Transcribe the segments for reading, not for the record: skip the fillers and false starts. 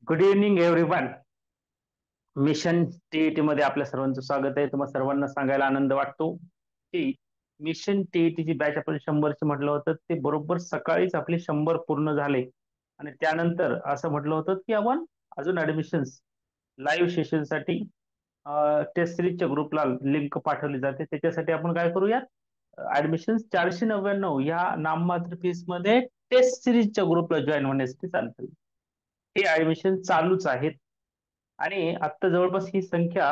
Good evening everyone. Mission TET मध्ये आपल्या सर्वांचं स्वागत आहे. तुम्हाला सर्वांना सांगायला आनंद वाटतो की मिशन टीईटी ची बॅच आपण 100ची म्हटलं होतं ते बरोबर सकाळीच आपले 100 पूर्ण झाले. आणि त्यानंतर असं म्हटलं होतं की आपण अजून ऍडमिशन्स लाईव्ह सेशन साठी टेस्ट सिरीजच्या ग्रुपला लिंक पाठवली जाते. त्याच्यासाठी आपण काय करूया, ऍडमिशन 499 या नाममात्र फीस मध्ये टेस्ट सिरीजच्या ग्रुपला जॉईन होण्यासाठी चालतं. हे ऍडमिशन चालूच आहेत. आणि आता जवळपास ही संख्या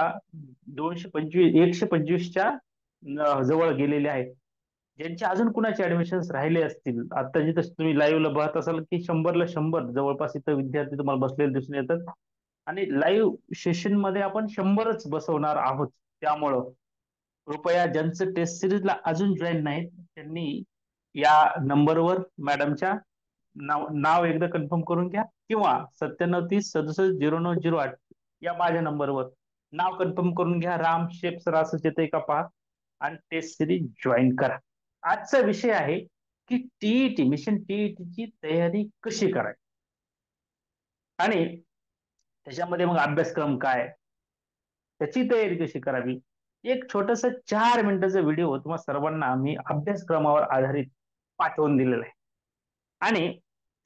225 125च्या जवळ गेलेली आहे. ज्यांचे अजून कुणाचे ऍडमिशन्स राहिले असतील, आता जिथं तुम्ही लाईव्हला पाहत असाल की 100ला 100 जवळपास इथं विद्यार्थी तुम्हाला बसलेले दिसून येतात. आणि लाईव्ह सेशन मध्ये आपण 100च बसवणार आहोत. त्यामुळं कृपया ज्यांचं टेस्ट सिरीजला अजून जॉईन नाहीत त्यांनी या नंबरवर मॅडमच्या नाव नाव एकदा कन्फर्म करून घ्या, किंवा 9730 67 08 या माझ्या नंबरवर नाव कन्फर्म करून घ्या. राम शेख सर असं येतंय का पहा आणि टेस्ट सिरीज जॉईन करा. आजचा विषय आहे की टीईटी मिशन टीईटी ची तयारी कशी करायची आणि त्याच्यामध्ये मग अभ्यासक्रम काय, त्याची तयारी कशी करावी. एक छोटस 4 मिनिटाचा व्हिडिओ तुम्हाला सर्वांना मी अभ्यासक्रमावर आधारित पाठवून दिलेला आहे. आणि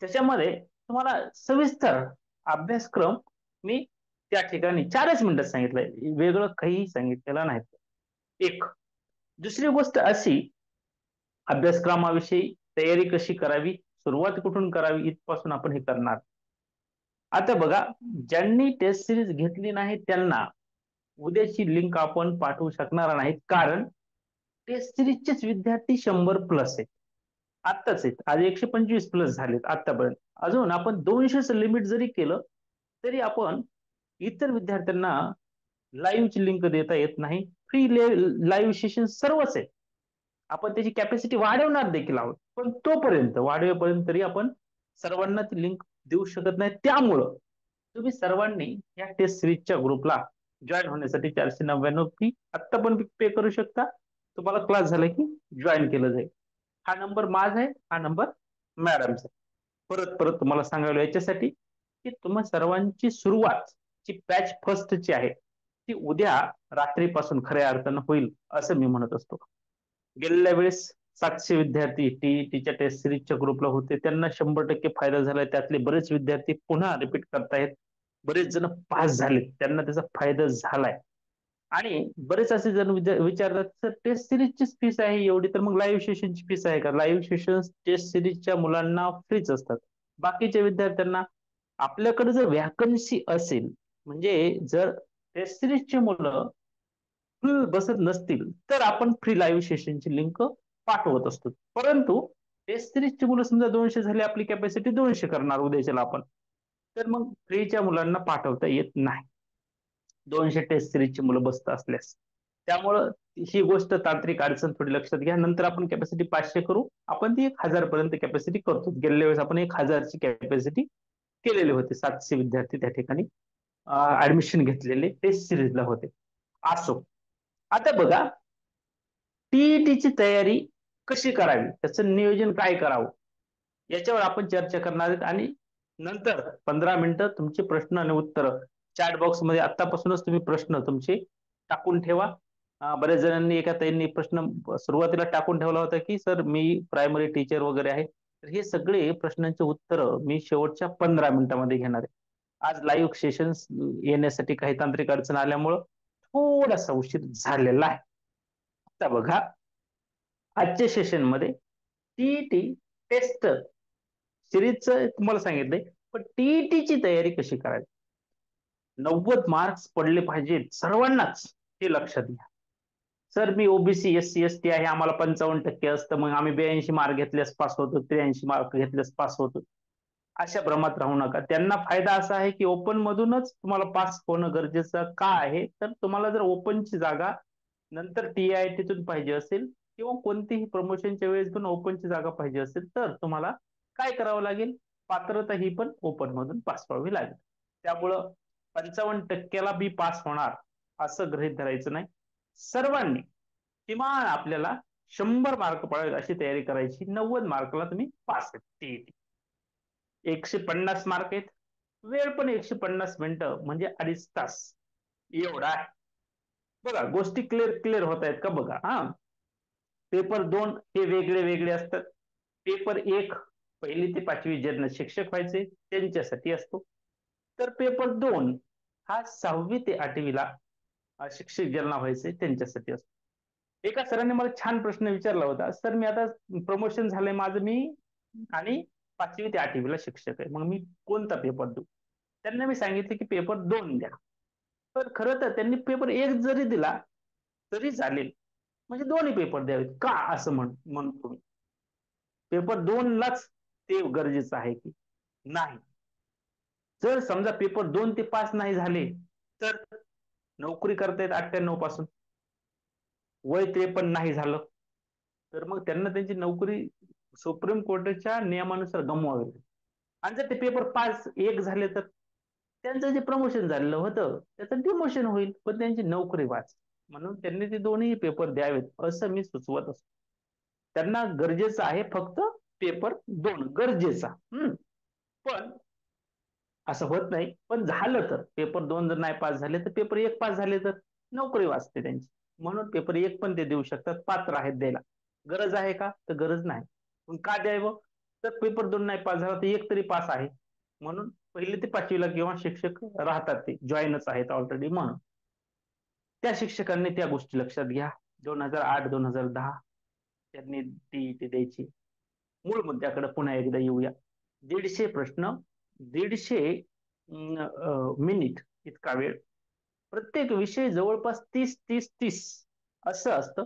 त्याच्यामध्ये तुम्हाला सविस्तर अभ्यासक्रम मी त्या ठिकाणी 4च मिनिटात सांगितलंय, वेगळं काही सांगितलेलं नाही. एक दुसरी गोष्ट अशी, अभ्यासक्रमाविषयी तयारी कशी करावी, सुरुवात कुठून करावी, इथपासून आपण हे करणार. आता बघा, ज्यांनी टेस्ट सिरीज घेतली नाही त्यांना उद्याची लिंक आपण पाठवू शकणार नाहीत, कारण टेस्ट सिरीजचेच विद्यार्थी 100 प्लस आहेत. आत्ताच आहेत, आज 125 प्लस झालेत आतापर्यंत. अजून आपण 200च लिमिट जरी केलं तरी आपण इतर विद्यार्थ्यांना लाईव्हची लिंक देता येत नाही. फ्री लाईव्ह सेशन सर्वच आहे. आपण त्याची कॅपॅसिटी वाढवणार देखील आहोत, पण तोपर्यंत वाढवेपर्यंत तरी आपण सर्वांना ती लिंक देऊ शकत नाही. त्यामुळं तुम्ही सर्वांनी या टेस्ट सिरीजच्या ग्रुपला जॉईन होण्यासाठी 499 फी आत्ता पण पे करू शकता. तुम्हाला क्लास झाला की जॉईन केलं जाईल. हा नंबर माझा आहे, हा नंबर मॅडमचा. परत परत तुम्हाला सांगायला याच्यासाठी की तुम्हा सर्वांची सुरुवात जी बॅच फर्स्टची आहे ती उद्या रात्रीपासून खऱ्या अर्थानं होईल असं मी म्हणत असतो. गेलेल्या वेळेस 700 विद्यार्थी टीईटीच्या टेस्ट सिरीजच्या ग्रुपला होते, त्यांना 100% फायदा झालाय. त्यातले बरेच विद्यार्थी पुन्हा रिपीट करतायत, बरेच जण पास झालेत, त्यांना त्याचा फायदा झालाय. आणि बरेच असे जण विचारतात सर टेस्ट सिरीजचीच फीस आहे एवढी, तर मग लाईव्ह सेशनची फीस आहे का. लाईव्ह सेशन टेस्ट सिरीजच्या मुलांना फ्रीच असतात. बाकीच्या विद्यार्थ्यांना आपल्याकडे जर वॅकन्सी असेल, म्हणजे जर टेस्ट सिरीजची मुलं फुल बसत नसतील तर आपण फ्री लाईव्ह सेशनची लिंक पाठवत असतो. परंतु टेस्ट सिरीजची मुलं समजा 200 झाली, आपली कॅपॅसिटी 200 करणार उद्याच्याला आपण, तर मग फ्रीच्या मुलांना पाठवता येत नाही 200 टेस्ट सिरीजची मुलं बसत असल्यास. त्यामुळं ही गोष्ट तांत्रिक अडचण थोडी लक्षात घ्या. नंतर आपण कॅपॅसिटी 500 करू, आपण ती 1000 पर्यंत कॅपॅसिटी करतो. गेल्या वेळेस आपण 1000ची कॅपॅसिटी केलेले होते. 700 विद्यार्थी त्या ठिकाणी ऍडमिशन घेतलेले टेस्ट सिरीजला होते. असो, आता बघा, टीईटीची तयारी कशी करावी, त्याचं नियोजन काय करावं, याच्यावर आपण चर्चा करणार आहेत. आणि नंतर 15 मिनिटं तुमचे प्रश्न आणि उत्तर चॅट बॉक्स मध्ये आतापासूनच तुम्ही प्रश्न तुमचे टाकून ठेवा. बऱ्याच जणांनी, एका ताईंनी प्रश्न सुरुवातीला टाकून ठेवला होता की सर मी प्रायमरी टीचर वगैरे आहे, तर हे सगळे प्रश्नांचे उत्तर मी शेवटच्या 15 मिनिटांमध्ये घेणार आहे. आज लाईव्ह सेशन येण्यासाठी काही तांत्रिक अडचण आल्यामुळं थोडासा उशीर झालेला आहे. आता बघा, आजच्या सेशन मध्ये टीईटी टेस्ट सिरीजचं तुम्हाला सांगितलंय, पण टीईटीची तयारी कशी करावी. 90 मार्क्स पडले पाहिजेत सर्वांनाच, हे लक्षात घ्या. सर मी ओबीसी SC ST आहे, आम्हाला 55% असतं, मग आम्ही 82 मार्क घेतल्यास पास होतो, 83 मार्क घेतल्यास पास होतो, अशा भ्रमात राहू नका. त्यांना फायदा असा आहे की ओपन मधूनच तुम्हाला पास होणं गरजेचं का आहे, तर तुम्हाला जर ओपनची जागा नंतर TIITतून पाहिजे असेल, किंवा कोणतीही प्रमोशनच्या वेळेस पण ओपनची जागा पाहिजे असेल, तर तुम्हाला काय करावं लागेल, पात्रता ही पण ओपन मधून पास व्हावी लागेल. त्यामुळं 55%ला बी पास होणार असं गृहीत धरायचं नाही. सर्वांनी किमान आपल्याला 100 मार्क पडेल अशी तयारी करायची. 90 मार्कला तुम्ही पास आहेत. टीईटी 150 मार्क आहेत, वेळ पण 150 मिनिटं म्हणजे 2.5 तास एवढा आहे. बघा गोष्टी क्लिअर क्लिअर होत आहेत का बघा. हा, पेपर 2 हे वेगळे वेगळे असतात. पेपर 1 पहिली ते 5वी ज्यांना शिक्षक व्हायचे त्यांच्यासाठी असतो. तर पेपर 2 हा 6वी ते 8वीला शिक्षक ज्यांना व्हायचे त्यांच्यासाठी असतो. एका सरांनी मला छान प्रश्न विचारला होता, सर मी आता प्रमोशन झालंय माझं, मी आणि 5वी ते 8वीला शिक्षक आहे, मग मी कोणता पेपर देऊ. त्यांना मी सांगितलं की पेपर 2 द्या. तर खरं तर त्यांनी पेपर 1 जरी दिला तरी चालेल, म्हणजे दोन्ही पेपर द्यावेत का असं म्हणतो मी. पेपर 2 लाच ते गरजेचं आहे की नाही. जर समजा पेपर 2 ते 5 नाही झाले तर नोकरी करतायत 98 पासून, वय 53 नाही झालं तर मग त्यांना त्यांची नोकरी सुप्रीम कोर्टाच्या नियमानुसार गमवावी लागेल. आणि जर ते पेपर 5 1 झाले तर त्यांचं जे प्रमोशन झालेलं होतं त्याचं डिमोशन होईल, पण त्यांची नोकरी वाच. म्हणून त्यांनी ते दोन्ही पेपर द्यावेत असं मी सुचवत असतो. त्यांना गरजेचं आहे फक्त पेपर 2 गरजेचा. पण असं होत नाही, पण झालं तर पेपर 2 जर नाही पास झाले तर पेपर 1 पास झाले तर नोकरी वाचते त्यांची. म्हणून पेपर 1 पण ते देऊ शकतात, पात्र आहेत द्यायला. गरज आहे का तर गरज नाही. पण का द्यावं, तर पेपर 2 नाही पास झाला तर 1 तरी पास आहे. म्हणून पहिली ते 5वीला किंवा शिक्षक राहतात ते जॉईनच आहेत ऑलरेडी. म्हणून त्या शिक्षकांनी त्या गोष्टी लक्षात घ्या. 2008-2010 त्यांनी टीईटी द्यायची. मूळ मुद्द्याकडे पुन्हा एकदा येऊया. 150 प्रश्न, 150 मिनिट इतका वेळ, प्रत्येक विषय जवळपास 30-30-30 असं असतं.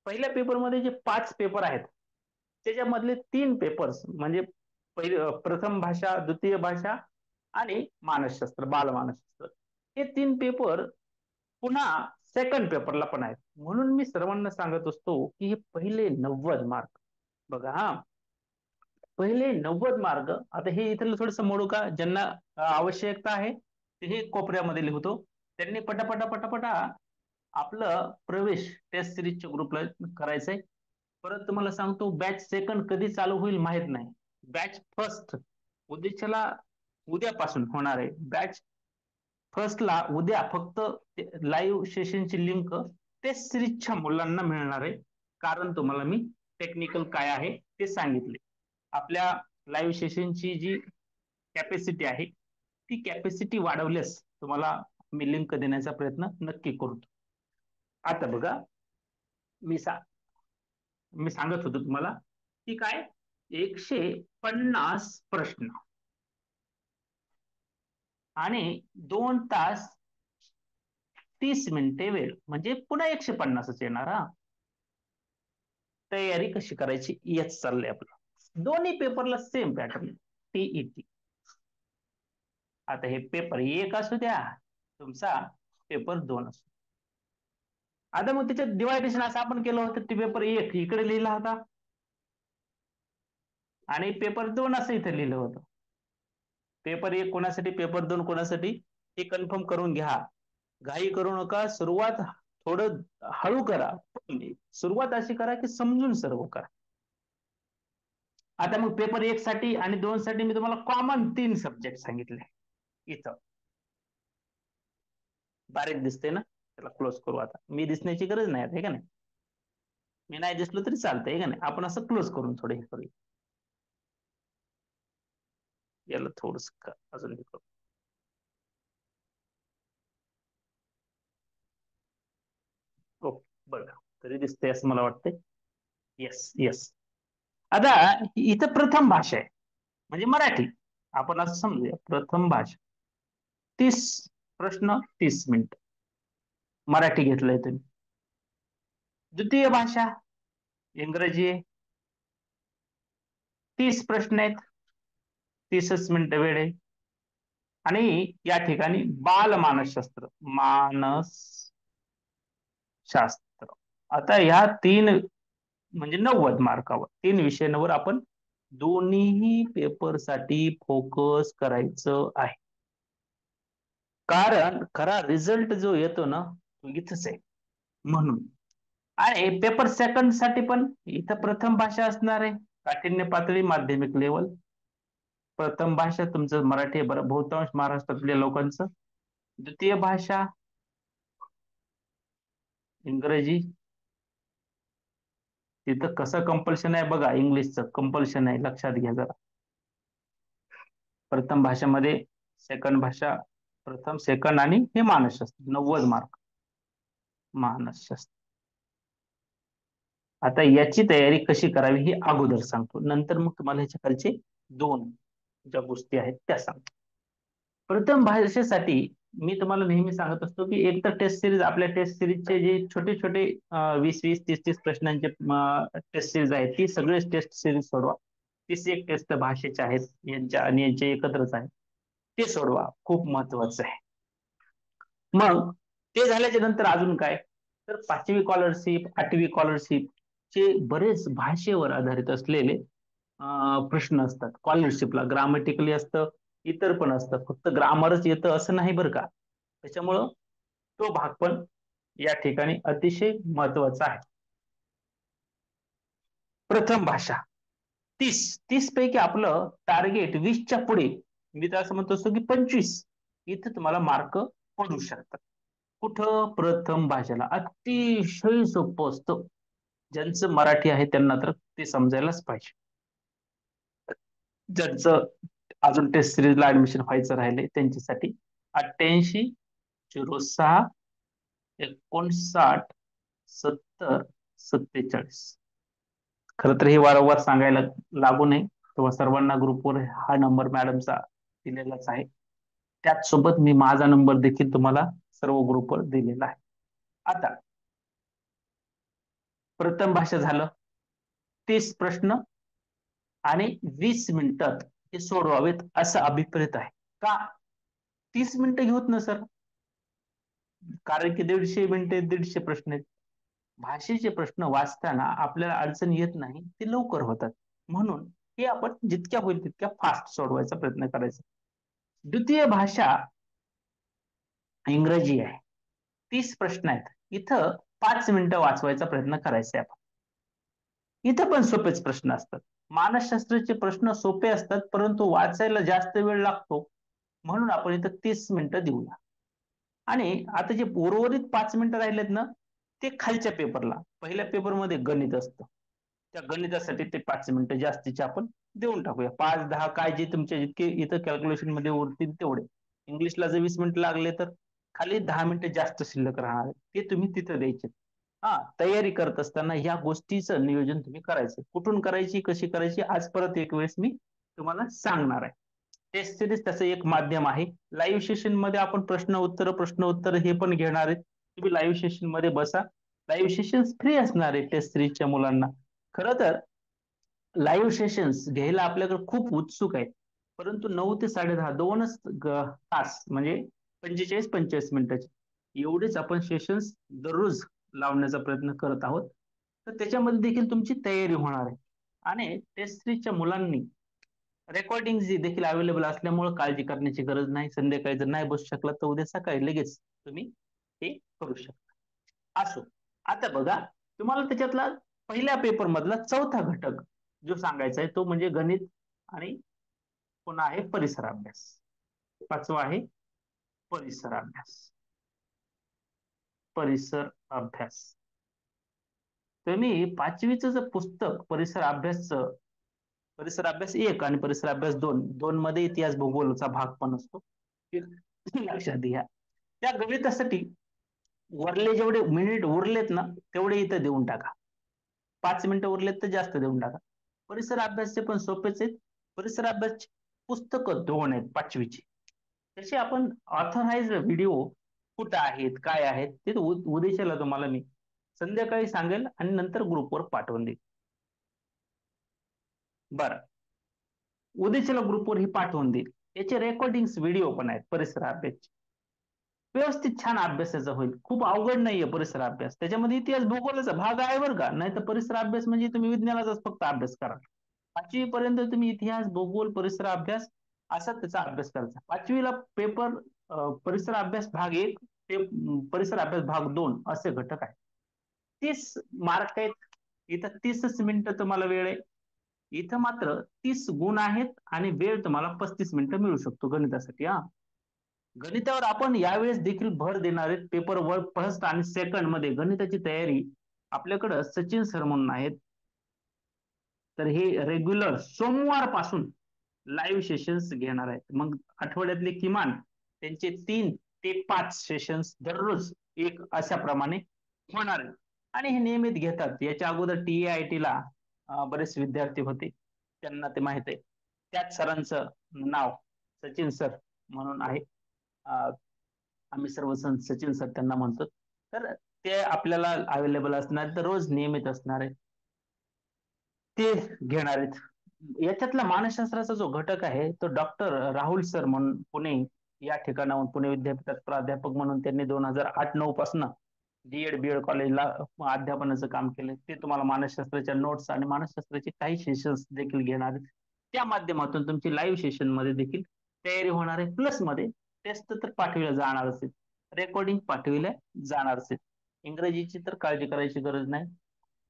पहिल्या पेपरमध्ये जे 5 पेपर आहेत त्याच्यामधले 3 पेपर्स म्हणजे प्रथम भाषा, द्वितीय भाषा आणि मानसशास्त्र, बालमानसशास्त्र, हे 3 पेपर पुन्हा सेकंड पेपरला पण आहेत. म्हणून मी सर्वांना सांगत असतो की हे पहिले 90 मार्क बघा. हा, पहिले 90 मार्क. आता हे इथलं थोडंसं मोडू का, ज्यांना आवश्यकता आहे ते हे कोपऱ्यामध्ये लिहतो. त्यांनी पटापटा पटापटा आपलं प्रवेश टेस्ट सिरीजच्या ग्रुपला करायचंय. परत तुम्हाला सांगतो बॅच सेकंड कधी चालू होईल माहित नाही. बॅच फर्स्ट उद्याच्याला उद्यापासून होणार आहे. बॅच फर्स्टला उद्या फक्त लाईव्ह सेशनची लिंक टेस्ट सिरीजच्या मुलांना मिळणार आहे. कारण तुम्हाला मी टेक्निकल काय आहे ते सांगितले. आपल्या लाईव्ह सेशनची जी कॅपॅसिटी आहे ती कॅपॅसिटी वाढवल्यास तुम्हाला मी लिंक देण्याचा प्रयत्न नक्की करतो. आता बघा, मी सा मी सांगत होतो तुम्हाला की काय, 150 प्रश्न आणि 2 तास 30 मिनिटे वेळ, म्हणजे पुन्हा 150च येणार. हा, तयारी कशी करायची याच चाललंय आपलं. दोन्ही पेपरला सेम पॅटर्न टीईटी. आता हे पेपर 1 असू द्या, तुमचा पेपर 2 असू. आता मग त्याच्यात डिवायडेशन असं आपण केलं होतं, ते पेपर 1 इकडे लिहिला होता आणि पेपर 2 असं इथे लिहिलं होतं. पेपर 1 कोणासाठी, पेपर 2 कोणासाठी, हे कन्फर्म करून घ्या. घाई करू नका. सुरुवात थोडं हळू करा, सुरुवात अशी करा की समजून सर्व करा. आता मग पेपर 1 साठी आणि 2 साठी मी तुम्हाला कॉमन 3 सब्जेक्ट सांगितले. इथं बारीक दिसते ना, त्याला क्लोज करू. आता मी दिसण्याची गरज नाही आहे का नाही, मी नाही दिसलो तरी चालतंय का नाही. आपण असं क्लोज करून थोडं हे करूया. याला थोडस अजून हे करू. ओके, बघा तरी दिसतंय असं मला वाटतंय. Yes yes. आता इथं प्रथम भाषा आहे म्हणजे मराठी. आपण असं समजूया प्रथम भाषा, 30 प्रश्न 30 मिनिट मराठी घेतलंय तुम्ही. द्वितीय भाषा इंग्रजी आहे, 30 प्रश्न आहेत, 30च मिनिटं वेळ आहे. आणि या ठिकाणी बाल मानसशास्त्र, मानसशास्त्र. आता ह्या 3 म्हणजे 90 मार्कावर 3 विषयांवर आपण दोन्ही पेपरसाठी फोकस करायचं आहे. कारण खरा रिझल्ट जो येतो ना तो इथंच आहे. म्हणून आणि पेपर सेकंड साठी पण इथं प्रथम भाषा असणार आहे, काठिण्य पातळी माध्यमिक लेवल. प्रथम भाषा तुमचं मराठी आहे बरं, बहुतांश महाराष्ट्रातल्या लोकांचं. द्वितीय भाषा इंग्रजी. तिथं कसं कंपल्शन आहे बघा, इंग्लिशचं कंपल्शन आहे, लक्षात घ्या जरा. प्रथम भाषेमध्ये सेकंड भाषा, प्रथम सेकंड आणि हे मानसशास्त्र 90 मार्क मानसशास्त्र. आता याची तयारी कशी करावी हे अगोदर सांगतो, नंतर मग तुम्हाला ह्याच्या खालचे दोन ज्या गोष्टी आहेत त्या सांगतो. प्रथम भाषेसाठी मी तुम्हाला नेहमी सांगत असतो की एक तर टेस्ट सिरीज, आपल्या टेस्ट सिरीजचे जे छोटे छोटे 20-20 30-30 प्रश्नांचे टेस्ट सिरीज आहेत, ती सगळे टेस्ट सिरीज सोडवा. 31 टेस्ट भाषेचे आहेत यांच्या आणि यांचे एकत्रच आहे, ते सोडवा, खूप महत्वाचं आहे. मग ते झाल्याच्या नंतर अजून काय, तर 5वी स्कॉलरशिप 8वी स्कॉलरशिप चे बरेच भाषेवर आधारित असलेले प्रश्न असतात. स्कॉलरशिपला ग्रामॅटिकली असतं, इतर पण असतं, फक्त ग्रामरच येतं असं नाही बरं का. त्याच्यामुळं तो भाग पण या ठिकाणी अतिशय महत्वाचा आहे. प्रथम भाषा 30 पैकी आपलं टार्गेट 20च्या पुढे, मी तर असं म्हणतो असतो की 25 इथं तुम्हाला मार्क पडू शकतात. कुठं, प्रथम भाषेला अतिशय सोपं असतं. ज्यांचं मराठी आहे त्यांना तर ते समजायलाच पाहिजे. ज्यांचं अजून टेस्ट सिरीजला ऍडमिशन व्हायचं राहिले त्यांच्यासाठी 88 06 59 70 47. खरं तर हे वारंवार सांगायला लागू नये, तेव्हा सर्वांना ग्रुपवर हा नंबर मॅडमचा दिलेलाच आहे. त्याचसोबत मी माझा नंबर देखील तुम्हाला सर्व ग्रुपवर दिलेला आहे. आता प्रथम भाषा झालं, 30 प्रश्न आणि 20 मिनिटात हे सोडवावेत असं अभिप्रेत आहे. का 30 मिनिटं घेऊत ना सर? कारण की 150 मिनिटे 150 प्रश्न आहेत. भाषेचे प्रश्न वाचताना आपल्याला अडचण येत नाही, ते लवकर होतात. म्हणून हे आपण जितक्या होईल तितक्या फास्ट सोडवायचा प्रयत्न करायचा. द्वितीय भाषा इंग्रजी आहे, 30 प्रश्न आहेत, इथं 5 मिनिटं वाचवायचा प्रयत्न करायचा आहे आपण. इथं पण सोपेच प्रश्न असतात. मानसशास्त्राचे प्रश्न सोपे असतात, परंतु वाचायला जास्त वेळ लागतो, म्हणून आपण इथं 30 मिनिटं देऊया. आणि आता जे उर्वरित 5 मिनिटं राहिलेत ना, ते खालच्या पेपरला, पहिल्या पेपरमध्ये गणित असतं, त्या गणितासाठी ते 5 मिनिटं जास्तीचे आपण देऊन टाकूया. 5-10 काय जे तुमच्या जितके इथं कॅल्क्युलेशन मध्ये उरतील तेवढे. इंग्लिशला जर 20 मिनिटं लागले तर खाली 10 मिनिटं जास्त शिल्लक राहणार आहे, ते तुम्ही तिथं द्यायचे. हा, तयारी करत असताना या गोष्टीचं नियोजन तुम्ही करायचं. कुठून करायची, कशी करायची, आज परत एक वेळेस मी तुम्हाला सांगणार आहे. टेस्ट सिरीज त्याचं एक माध्यम आहे. लाईव्ह सेशन मध्ये आपण प्रश्न उत्तर हे पण घेणार आहेत. तुम्ही लाईव्ह सेशन मध्ये बसा. लाईव्ह सेशन फ्री असणार आहे टेस्ट सिरीजच्या मुलांना. खरं तर लाईव्ह सेशन्स घ्यायला आपल्याकडे खूप उत्सुक आहेत, परंतु 9 ते 10:30 दोनच तास, म्हणजे 45-45 मिनिटाचे एवढेच आपण सेशन्स दररोज लावण्याचा प्रयत्न करत आहोत. तर त्याच्यामध्ये देखील तुमची तयारी होणार आहे. आणि टेस्ट सिरीजच्या मुलांनी रेकॉर्डिंग देखील अवेलेबल असल्यामुळे काळजी करण्याची गरज नाही. संध्याकाळी जर नाही बसू शकला तर उद्या सकाळी लगेच तुम्ही हे करू शकता. असो, आता बघा, तुम्हाला त्याच्यातला पहिल्या पेपर मधला चौथा घटक जो सांगायचा आहे तो म्हणजे गणित आणि पुन्हा आहे परिसर अभ्यास. पाचवा आहे परिसर अभ्यास. परिसर अभ्यास तुम्ही 5वीचं जे पुस्तक परिसर अभ्यास 1 आणि परिसर अभ्यास 2, दोन मध्ये इतिहास भूगोलचा भाग पण असतो, लक्षात घ्या. त्या गणितासाठी वरले जेवढे मिनिट उरलेत ना तेवढे इथं देऊन टाका. 5 मिनिटं उरलेत तर जास्त देऊन टाका. परिसर अभ्यासचे पण सोपेच आहेत. परिसर अभ्यास पुस्तकं 2 आहेत 5वीची. तसे आपण ऑथराइज व्हिडिओ कुठं आहेत, काय आहेत, ते उद्देशाला तुम्हाला मी संध्याकाळी सांगेल आणि नंतर ग्रुपवर पाठवून देईल. बरं, उद्देशाला ग्रुपवर हे पाठवून देईल. याचे रेकॉर्डिंग व्हिडिओ पण आहेत परिसर अभ्यास. व्यवस्थित छान अभ्यासाचं होईल. खूप अवघड नाहीये परिसर अभ्यास. त्याच्यामध्ये इतिहास भूगोलाचा भाग आहे बरं का. नाही तर परिसर अभ्यास म्हणजे तुम्ही विज्ञानाचाच फक्त अभ्यास करा. 5वी पर्यंत तुम्ही इतिहास, भूगोल, परिसर अभ्यास असा त्याचा अभ्यास करायचा. 5वीला पेपर परिसर अभ्यास भाग 1 ते परिसर अभ्यास भाग 2 असे घटक आहेत. 30 मार्क आहेत. इथं 30च मिनिटं तुम्हाला वेळ आहे. इथं मात्र 30 गुण आहेत आणि वेळ तुम्हाला 35 मिनिटं मिळू शकतो गणितासाठी. हा, गणितावर आपण यावेळेस देखील भर देणार आहेत. पेपरवर फर्स्ट आणि सेकंड मध्ये गणिताची तयारी आपल्याकडं सचिन सर म्हणून आहेत. तर हे रेग्युलर सोमवारपासून लाईव्ह सेशन्स घेणार आहेत. मग आठवड्यातले किमान त्यांचे 3 ते 5 सेशन्स दररोज एक अशा प्रमाणे होणार आहेत आणि हे नियमित घेतात. याच्या अगोदर TAIT ला बरेच विद्यार्थी होते, त्यांना ते माहित आहे. त्याच सरांचं नाव सचिन सर म्हणून आहे. आम्ही सर्वजण सचिन सर त्यांना म्हणतो. तर ते आपल्याला अवेलेबल असणार, तर रोज नियमित असणार आहे, ते घेणार आहेत. याच्यातला मानसशास्त्राचा जो घटक आहे तो डॉक्टर राहुल सर म्हणून पुणे या ठिकाणाहून, पुणे विद्यापीठात प्राध्यापक म्हणून त्यांनी 2008-9 पासून D.Ed. B.Ed. कॉलेजला अध्यापनाचं काम केलं. ते तुम्हाला मानसशास्त्राच्या नोट्स आणि मानसशास्त्राचे काही सेशन्स देखील घेणार आहेत. त्या माध्यमातून तुमची लाईव्ह सेशन मध्ये देखील तयारी होणार आहे. प्लस मध्ये टेस्ट तर पाठविल्या जाणारच आहेत, रेकॉर्डिंग पाठविल्या जाणारच आहेत. इंग्रजीची तर काळजी करायची गरज नाही,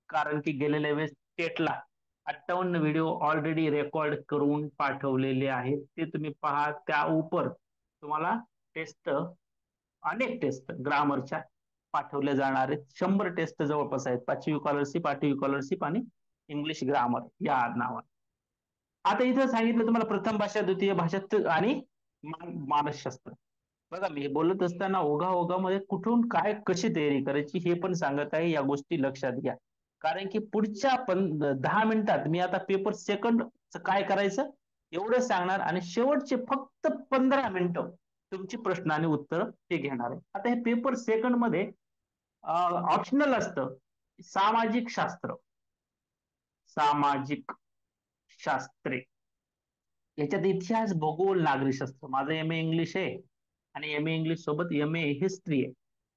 कारण की गेलेल्या वेळेस टेटला 58 व्हिडिओ ऑलरेडी रेकॉर्ड करून पाठवलेले आहेत. ते तुम्ही पहा. त्या उपर तुम्हाला टेस्ट, अनेक टेस्ट ग्रामरच्या पाठवल्या जाणार आहेत. 100 टेस्ट जवळपास आहेत. 5वी स्कॉलरशिप, 8वी स्कॉलरशिप आणि इंग्लिश ग्रामर या नावाने. आता इथं सांगितलं तुम्हाला प्रथम भाषा, द्वितीय भाषा आणि मानसशास्त्र. बघा, मी बोलत असताना ओघामध्ये कुठून काय कशी तयारी करायची हे पण सांगत आहे. या गोष्टी लक्षात घ्या, कारण की पुढच्या 10 मिनिटात मी आता पेपर सेकंड काय करायचं एवढं सांगणार आणि शेवटचे फक्त 15 मिनिटं तुमची प्रश्न आणि उत्तर हे घेणार आहे. आता हे पेपर सेकंड मध्ये ऑप्शनल असतं सामाजिक शास्त्र, सामाजिक शास्त्रे. याच्यात इतिहास, भूगोल, नागरिकशास्त्र. माझं MA इंग्लिश आहे आणि MA इंग्लिश सोबत MA हिस्ट्री आहे.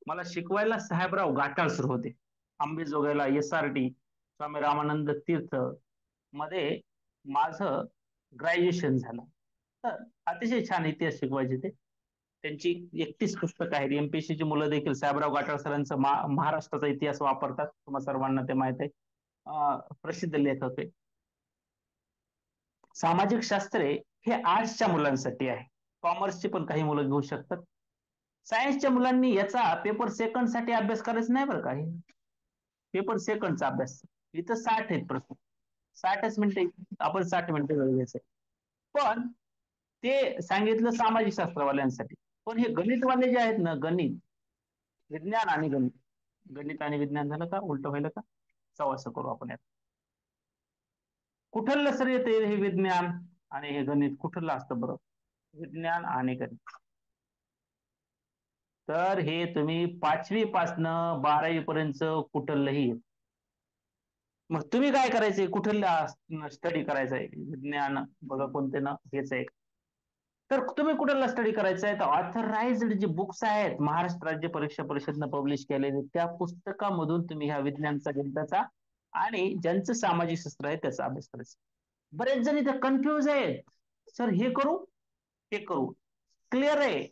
मला शिकवायला साहेबराव घाटाळ सर होते. अंबेजोगाईला SRT स्वामी रामानंद तीर्थ मध्ये माझं ग्रॅज्युएशन झालं. तर अतिशय छान इतिहास शिकवायचे ते. त्यांची 31 पुस्तकं आहेत. MPSC ची मुलं देखील साहेबराव घाटाळ सरांचा महाराष्ट्राचा इतिहास वापरतात. तुम्हाला सर्वांना ते माहित आहे. प्रसिद्ध लेखक आहे. सामाजिक शास्त्रे हे आर्ट्सच्या मुलांसाठी आहे. कॉमर्सची पण काही मुलं घेऊ शकतात. सायन्सच्या मुलांनी याचा पेपर सेकंड साठी अभ्यास करायचा नाही बरं का. पेपर सेकंडचा अभ्यास इथं 60 आहेत प्रश्न, 60च मिनिटं, आपण 60 मिनिटं वेळ घ्यायचंय. पण ते सांगितलं सामाजिक शास्त्रवाल्यांसाठी. पण हे गणितवाले जे आहेत ना, गणित, विज्ञान आणि गणित, गणित आणि विज्ञान झालं का उलट व्हायला का, सवास करू आपण यात. कुठलं सर येते हे विज्ञान आणि हे गणित, कुठलं असतं बरं, विज्ञान आणि गणित. तर हे तुम्ही 5वी पासनं 12वी पर्यंत कुठलंही. मग तुम्ही काय करायचंय, कुठलं स्टडी करायचंय, विज्ञान बघा कोणते ना हेच आहे. तर तुम्ही कुठला स्टडी करायचा आहे, तर ऑथराइज्ड जे बुक्स आहेत महाराष्ट्र राज्य परीक्षा परिषदनं पब्लिश केलेले, त्या पुस्तकामधून तुम्ही ह्या विज्ञानचा, गणिताचा आणि ज्यांचं सामाजिक शास्त्र आहे त्याचा अभ्यास करायचा. बरेच जण इथे कन्फ्युज आहेत, सर हे करू ते करू. क्लिअर आहे,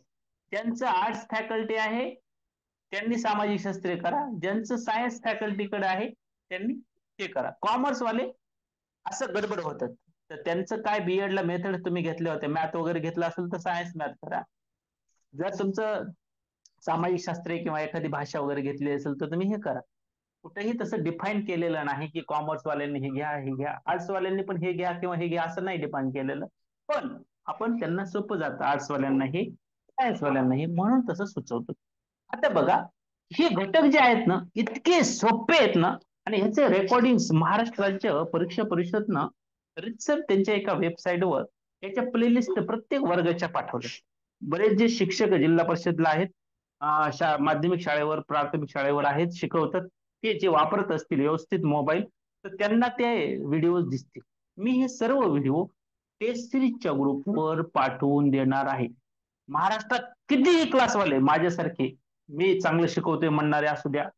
ज्यांचं आर्ट्स फॅकल्टी आहे त्यांनी सामाजिक शास्त्रे करा, ज्यांचं सायन्स फॅकल्टीकडे आहे त्यांनी ते करा. कॉमर्स वाले असं गडबड होतात, तर त्यांचं काय, BEd ला मेथड तुम्ही घेतल्या होत्या, मॅथ वगैरे घेतला असेल तर सायन्स मॅथ करा. जर तुमचं सामाजिक शास्त्र किंवा एखादी भाषा वगैरे घेतली असेल तर तुम्ही हे करा. कुठेही तसं डिफाईन केलेलं नाही की कॉमर्स वाल्यांनी हे घ्या हे घ्या, आर्ट्स वाल्यांनी पण हे घ्या किंवा हे घ्या, असं नाही डिफाईन केलेलं. पण आपण त्यांना सोपं जातं, आर्ट्स वाल्यांना हे, सायन्स वाल्यांना हे, म्हणून तसं सुचवतो. आता बघा, हे घटक जे आहेत ना इतके सोपे आहेत ना, आणि ह्याचे रेकॉर्डिंग महाराष्ट्र राज्य परीक्षा परिषदनं रितसर त्यांच्या एका वेबसाईटवर याच्या प्लेलिस्ट प्रत्येक वर्गाच्या पाठवल्या. बरेच जे शिक्षक जिल्हा परिषदला आहेत, माध्यमिक शाळेवर, प्राथमिक शाळेवर आहेत, शिकवतात, ते जे वापरत असतील व्यवस्थित मोबाईल, तर त्यांना ते व्हिडिओ दिसतील. मी हे सर्व व्हिडिओ टेस्ट सिरीजच्या ग्रुपवर पाठवून देणार आहे. महाराष्ट्रात कितीही क्लासवाले माझ्यासारखे मी चांगलं शिकवतोय म्हणणारे असू द्या,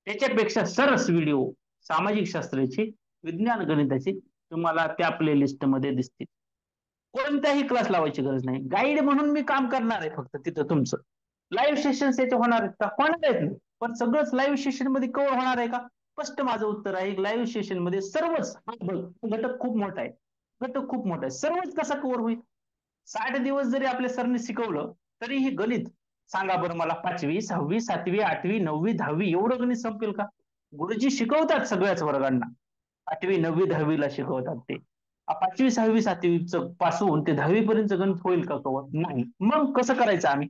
त्याच्यापेक्षा सरस व्हिडिओ सामाजिक शास्त्राचे, विज्ञान गणिताचे तुम्हाला त्या प्लेलिस्ट मध्ये दिसतील. कोणताही क्लास लावायची गरज नाही. गाईड म्हणून मी काम करणार आहे फक्त तिथं. तुमचं लाईव्ह सेशन याचे होणार आहेत का, होणार आहेत, पण सगळंच लाईव्ह सेशन मध्ये कव्हर होणार आहे का, स्पष्ट माझं उत्तर आहे. लाईव्ह सेशन मध्ये सर्वच घटक खूप मोठा आहे. घटक खूप मोठा आहे. सर्वच कसा कव्हर होईल? 60 दिवस जरी आपल्या सरने शिकवलं तरी हे गणित सांगा बरं मला 5वी 6वी 7वी 8वी 9वी 10वी एवढं गणित संपेल का? गुरुजी शिकवतात सगळ्याच वर्गांना. 8वी 9वी 10वी ला शिकवतात ते. 5वी 6वी 7वी पासून ते 10वी पर्यंत गणित होईल का कव्हर? नाही. मग कसं करायचं आम्ही?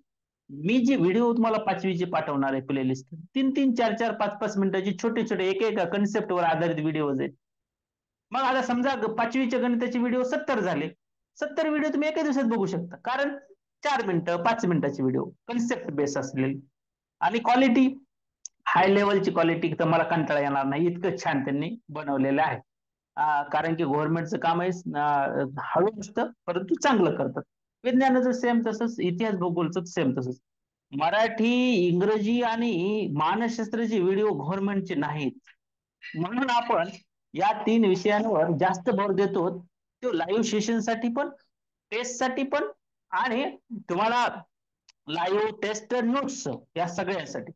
मी जे व्हिडिओ तुम्हाला 5वीचे पाठवणार आहे प्लेलिस्ट 3-3 4-4 5-5 मिनिटाची छोटे छोटे एका कन्सेप्टवर आधारित व्हिडिओज आहेत. मग आता समजा 5वीच्या गणिताचे व्हिडिओ 70 झाले. 70 व्हिडिओ तुम्ही एका दिवसात बघू शकता. कारण 4 मिनिटं 5 मिनिटाचे व्हिडिओ कन्सेप्ट बेस असलेले आणि क्वालिटी हाय लेवलची क्वालिटी तर मला कंटाळा येणार नाही इतकं छान त्यांनी बनवलेलं आहे. कारण की गव्हर्नमेंटचं काम आहे हळू असतं परंतु चांगलं करतात. विज्ञानाचं सेम तसंच, इतिहास भूगोलचं सेम तसंच. मराठी, इंग्रजी आणि मानसशास्त्राचे व्हिडिओ गव्हर्नमेंटचे नाहीत. म्हणून आपण या 3 विषयांवर जास्त भर देतो. तो लाईव्ह सेशनसाठी पण, टेस्टसाठी पण आणि तुम्हाला लाईव्ह टेस्ट नोट्स या सगळ्यासाठी.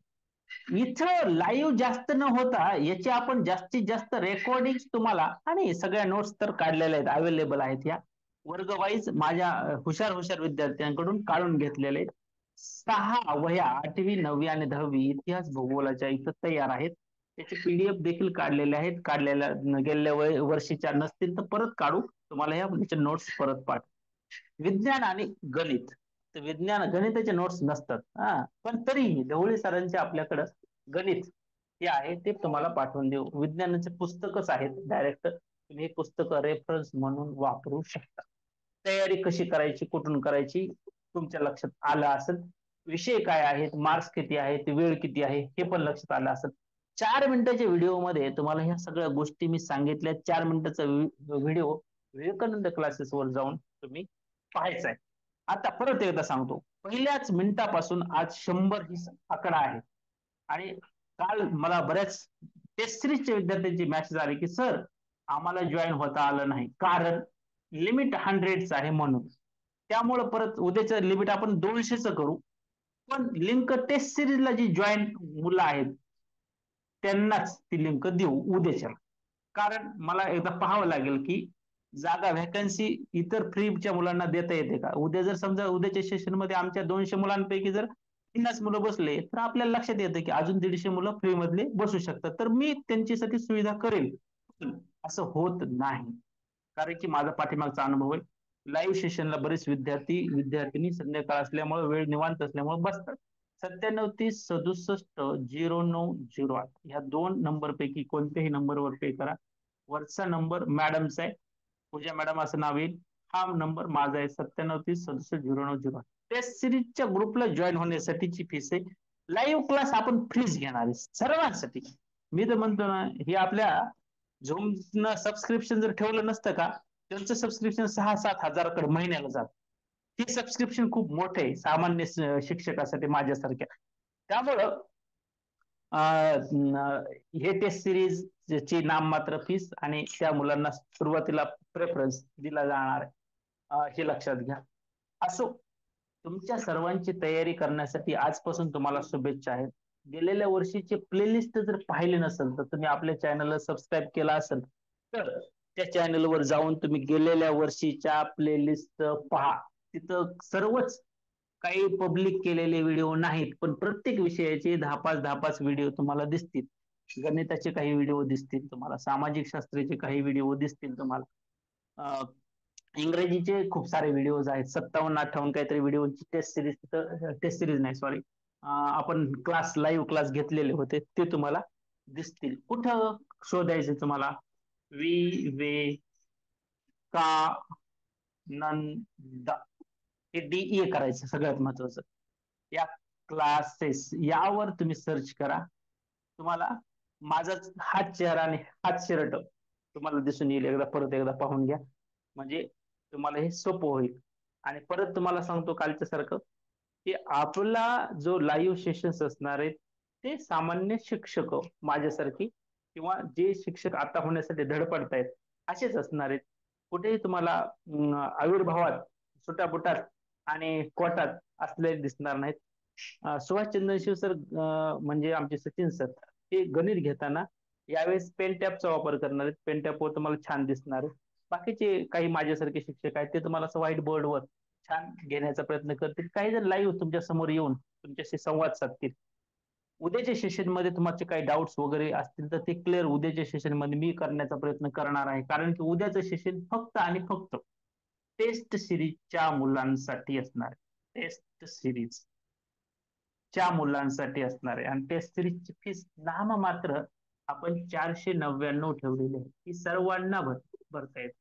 इथं लाईव्ह जास्त न होता याचे आपण जास्तीत जास्त रेकॉर्डिंग तुम्हाला आणि सगळ्या नोट्स तर काढलेल्या आहेत अवेलेबल आहेत या वर्ग वाईज माझ्या हुशार हुशार विद्यार्थ्यांकडून काढून घेतलेले आहेत. 6 वह्या 8वी 9वी आणि 10वी इतिहास भूगोलाच्या इथं तयार आहेत. त्याचे पीडीएफ देखील काढलेले आहेत. काढलेल्या गेल्या वर्षीच्या नसतील तर परत काढू तुम्हाला ह्या नोट्स परत पाठ. विज्ञान आणि गणित तर विज्ञान गणिताचे नोट्स नसतात पण तरीही ढवळे सरांचे आपल्याकडं गणित जे आहे ते तुम्हाला पाठवून देऊ. विज्ञानाचे पुस्तकच आहेत डायरेक्ट तुम्ही हे पुस्तक रेफरन्स म्हणून वापरू शकता. तयारी कशी करायची कुठून करायची तुमच्या लक्षात आलं असेल. विषय काय आहेत मार्क्स किती आहेत वेळ किती आहे हे पण लक्षात आलं असेल. 4 मिनिटाच्या व्हिडिओमध्ये तुम्हाला ह्या सगळ्या गोष्टी मी सांगितल्या. 4 मिनिटाचा व्हिडिओ विवेकानंद क्लासेसवर जाऊन तुम्ही पाहायचा आहे. आता परत एकदा सांगतो पहिल्याच मिनिटापासून आज 100 ही आकडा आहे आणि काल मला बऱ्याच टेस्ट सिरीजच्या विद्यार्थ्यांची मेसेज आली की सर आम्हाला जॉईन होता आलं नाही कारण लिमिट 100च आहे म्हणून. त्यामुळे परत उद्याचं लिमिट आपण 200च करू. पण लिंक टेस्ट सिरीजला जी जॉईन मुलं आहेत त्यांनाच ती लिंक देऊ उद्याच्या. कारण मला एकदा पाहावं लागेल की जागा व्हॅकन्सी इतर फ्रीच्या मुलांना देता येते का. उद्या जर समजा उद्याच्या सेशन मध्ये आमच्या 200 मुलांपैकी जर 50 मुलं बसले तर आपल्याला लक्षात येतं की अजून 150 मुलं फ्री मधले बसू शकतात तर मी त्यांच्यासाठी सुविधा करेल. असं होत नाही कारण की माझा पाठीमागचा अनुभव आहे. लाईव्ह सेशनला बरेच विद्यार्थिनी संध्याकाळ असल्यामुळे वेळ निवांत असल्यामुळे बसतात. 9730670908 ह्या 2 नंबर पैकी कोणत्याही नंबरवर पे करा. वरचा नंबर मॅडमचा आहे पूजा मॅडम असं नाव येईल. हा नंबर माझा आहे 9730670908. टेस्ट सिरीजच्या ग्रुपला जॉईन होण्यासाठीची फीस आहे. लाईव्ह क्लास आपण फ्रीज घेणार आहे सर्वांसाठी. मी तर म्हणतो ना हे आपल्या झूम सबस्क्रिप्शन जर ठेवलं नसतं का त्यांचं सबस्क्रिप्शन 6-7 हजाराकडे महिन्याला जात. हे सबस्क्रिप्शन खूप मोठे आहे सामान्य शिक्षकासाठी माझ्यासारख्या. त्यामुळं हे टेस्ट सिरीज ची नाममात्र फीस आणि त्या मुलांना सुरुवातीला प्रेफरन्स दिला जाणार आहे हे लक्षात घ्या. असो तुमच्या सर्वांची तयारी करण्यासाठी आजपासून तुम्हाला शुभेच्छा आहेत. गेलेल्या वर्षीचे प्लेलिस्ट जर पाहिले नसेल तर तुम्ही आपल्या चॅनलला सबस्क्राईब केला असेल तर त्या चॅनलवर जाऊन तुम्ही गेलेल्या वर्षीच्या प्लेलिस्ट पहा. तिथं सर्वच काही पब्लिक केलेले व्हिडिओ नाहीत पण प्रत्येक विषयाचे 10-5 व्हिडिओ तुम्हाला दिसतील. गणिताचे काही व्हिडिओ दिसतील तुम्हाला सामाजिक शास्त्राचे काही व्हिडिओ दिसतील तुम्हाला. इंग्रजीचे खूप सारे व्हिडिओज आहेत 57-58 काहीतरी व्हिडिओची टेस्ट सिरीज नाही सॉरी आपण लाईव्ह क्लास घेतलेले होते ते तुम्हाला दिसतील. कुठं शोधायचे तुम्हाला विवेकानंद हे डीई करायचं सगळ्यात महत्वाचं. या क्लासेस यावर तुम्ही सर्च करा. तुम्हाला माझाच हाच चेहरा आणि हाच शर्ट तुम्हाला दिसून येईल. परत एकदा पाहून घ्या म्हणजे तुम्हाला हे सोपं होईल. आणि परत तुम्हाला सांगतो कालच्या सारखं की आपला जो लाईव्ह सेशन्स असणार आहेत ते सामान्य शिक्षक माझ्यासारखी किंवा जे शिक्षक आता होण्यासाठी धडपडतायत असेच असणार आहेत. कुठेही तुम्हाला आविर्भावात सुटापुटात आणि कोटात असलेले दिसणार नाहीत. सुभाष चंद्रशिव सर म्हणजे आमचे सचिन सर हे गणित घेताना यावेळेस पेन टॅपचा वापर करणार आहेत. पेन टॅपवर तुम्हाला छान दिसणार आहे. बाकीचे काही माझ्यासारखे शिक्षक आहेत ते तुम्हाला असं व्हाईट बोर्डवर छान घेण्याचा प्रयत्न करतील. काही जण लाईव्ह तुमच्या समोर येऊन तुमच्याशी संवाद साधतील. उद्याच्या सेशन मध्ये तुमचे काही डाऊट्स वगैरे असतील तर ते क्लिअर उद्याच्या सेशन मध्ये मी करण्याचा प्रयत्न करणार आहे. कारण की उद्याचं सेशन फक्त आणि फक्त टेस्ट सिरीजच्या मुलांसाठी असणार आहे. टेस्ट सिरीज च्या मुलांसाठी असणार आहे आणि टेस्ट सिरीजची फीस नाममात्र आपण 499 ठेवलेली आहे. ती सर्वांना भरता येते.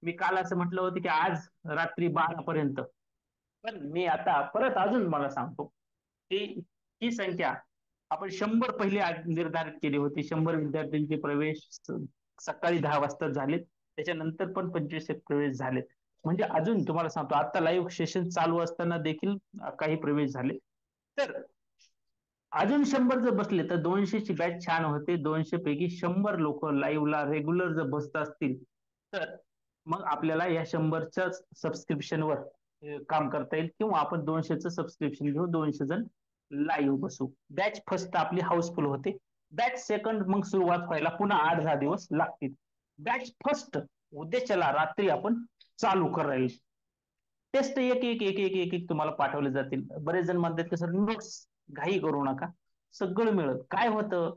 मी काल असं म्हटलं होतं की आज रात्री 12 पर्यंत, पण मी आता परत अजून मला सांगतो की ही संख्या आपण 100 पहिले निर्धारित केली होती. 100 विद्यार्थ्यांचे प्रवेश सकाळी 10 वाजता झालेत. त्याच्यानंतर पण 25 प्रवेश झालेत. म्हणजे अजून तुम्हाला सांगतो आता लाईव्ह सेशन चालू असताना देखील काही प्रवेश झाले. तर अजून 100 जर बसले तर 200 ची बॅच छान होते. 200 पैकी 100 लोक लाईव्हला रेग्युलर जर बसत असतील तर मग आपल्याला या 100च्या सबस्क्रिप्शनवर काम करता येईल किंवा आपण 200चं सबस्क्रिप्शन घेऊ. 200 जण लाईव्ह बसू. बॅच फर्स्ट आपली हाऊसफुल होते. बॅच सेकंड मग सुरुवात व्हायला पुन्हा 8-10 दिवस लागतील. बॅच फर्स्ट उद्याच्याला रात्री आपण चालू करायला. टेस्ट एक एक एक एक एक एक तुम्हाला पाठवले जातील. बरेच जण म्हणतात की सर नोट्स घाई करू नका, सगळं मिळत. काय होतं,